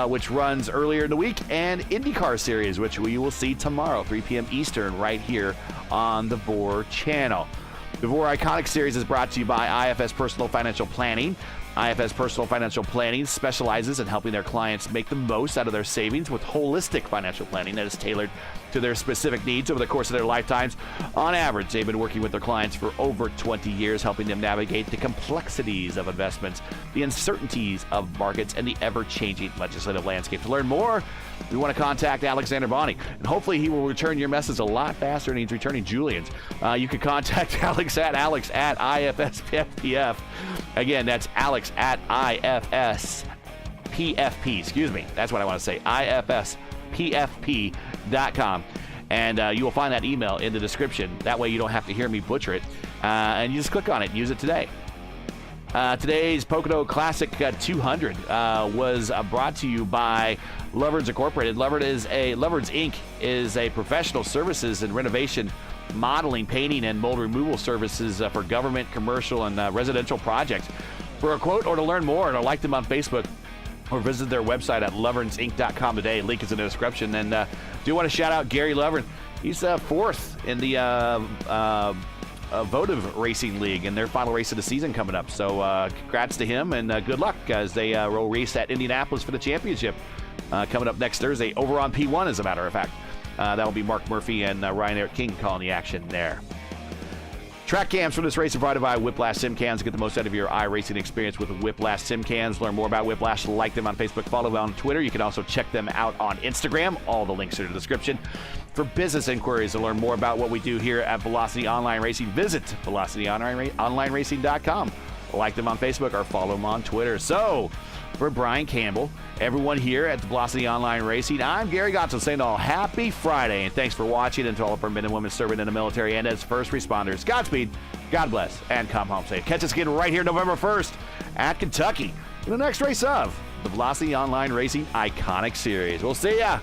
which runs earlier in the week, and IndyCar Series, which we will see tomorrow, 3 p.m. Eastern, right here on the VOR channel. The VOR iCONIC Series is brought to you by IFS Personal Financial Planning. IFS Personal Financial Planning specializes in helping their clients make the most out of their savings with holistic financial planning that is tailored to their specific needs over the course of their lifetimes. On average, they've been working with their clients for over 20 years, helping them navigate the complexities of investments, the uncertainties of markets, and the ever-changing legislative landscape. To learn more, we want to contact Alexander Bonney, and hopefully he will return your message a lot faster than he's returning Julian's. You can contact Alex at IFSPFP. Again, that's Alex at IFSPFP. Excuse me. That's what I want to say. IFSPFP.com. And you will find that email in the description. That way you don't have to hear me butcher it. And you just click on it and use it today. Today's Pocono Classic 200 was brought to you by Lovern's Incorporated. Lovern's Inc. is a professional services and renovation modeling, painting, and mold removal services for government, commercial, and residential projects. For a quote or to learn more, or like them on Facebook, or visit their website at loversinc.com today. Link is in the description. And do want to shout out Gary Lovern. He's fourth in the Votive Racing League in their final race of the season coming up. So congrats to him, and good luck as they will race at Indianapolis for the championship coming up next Thursday over on P1, as a matter of fact. That will be Mark Murphy and Ryan Eric King calling the action there. Track cams for this race are provided by Whiplash Sim Cams. Get the most out of your iRacing experience with Whiplash Sim Cams. Learn more about Whiplash, like them on Facebook, follow them on Twitter. You can also check them out on Instagram. All the links are in the description. For business inquiries to learn more about what we do here at Velocity Online Racing, visit velocityonlineracing.com. Like them on Facebook or follow them on Twitter. So, for Brian Campbell, everyone here at Velocity Online Racing, I'm Gary Godsoe saying all happy Friday, and thanks for watching, and to all of our men and women serving in the military and as first responders. Godspeed, God bless, and come home safe. Catch us again right here November 1st at Kentucky in the next race of the Velocity Online Racing Iconic Series. We'll see ya.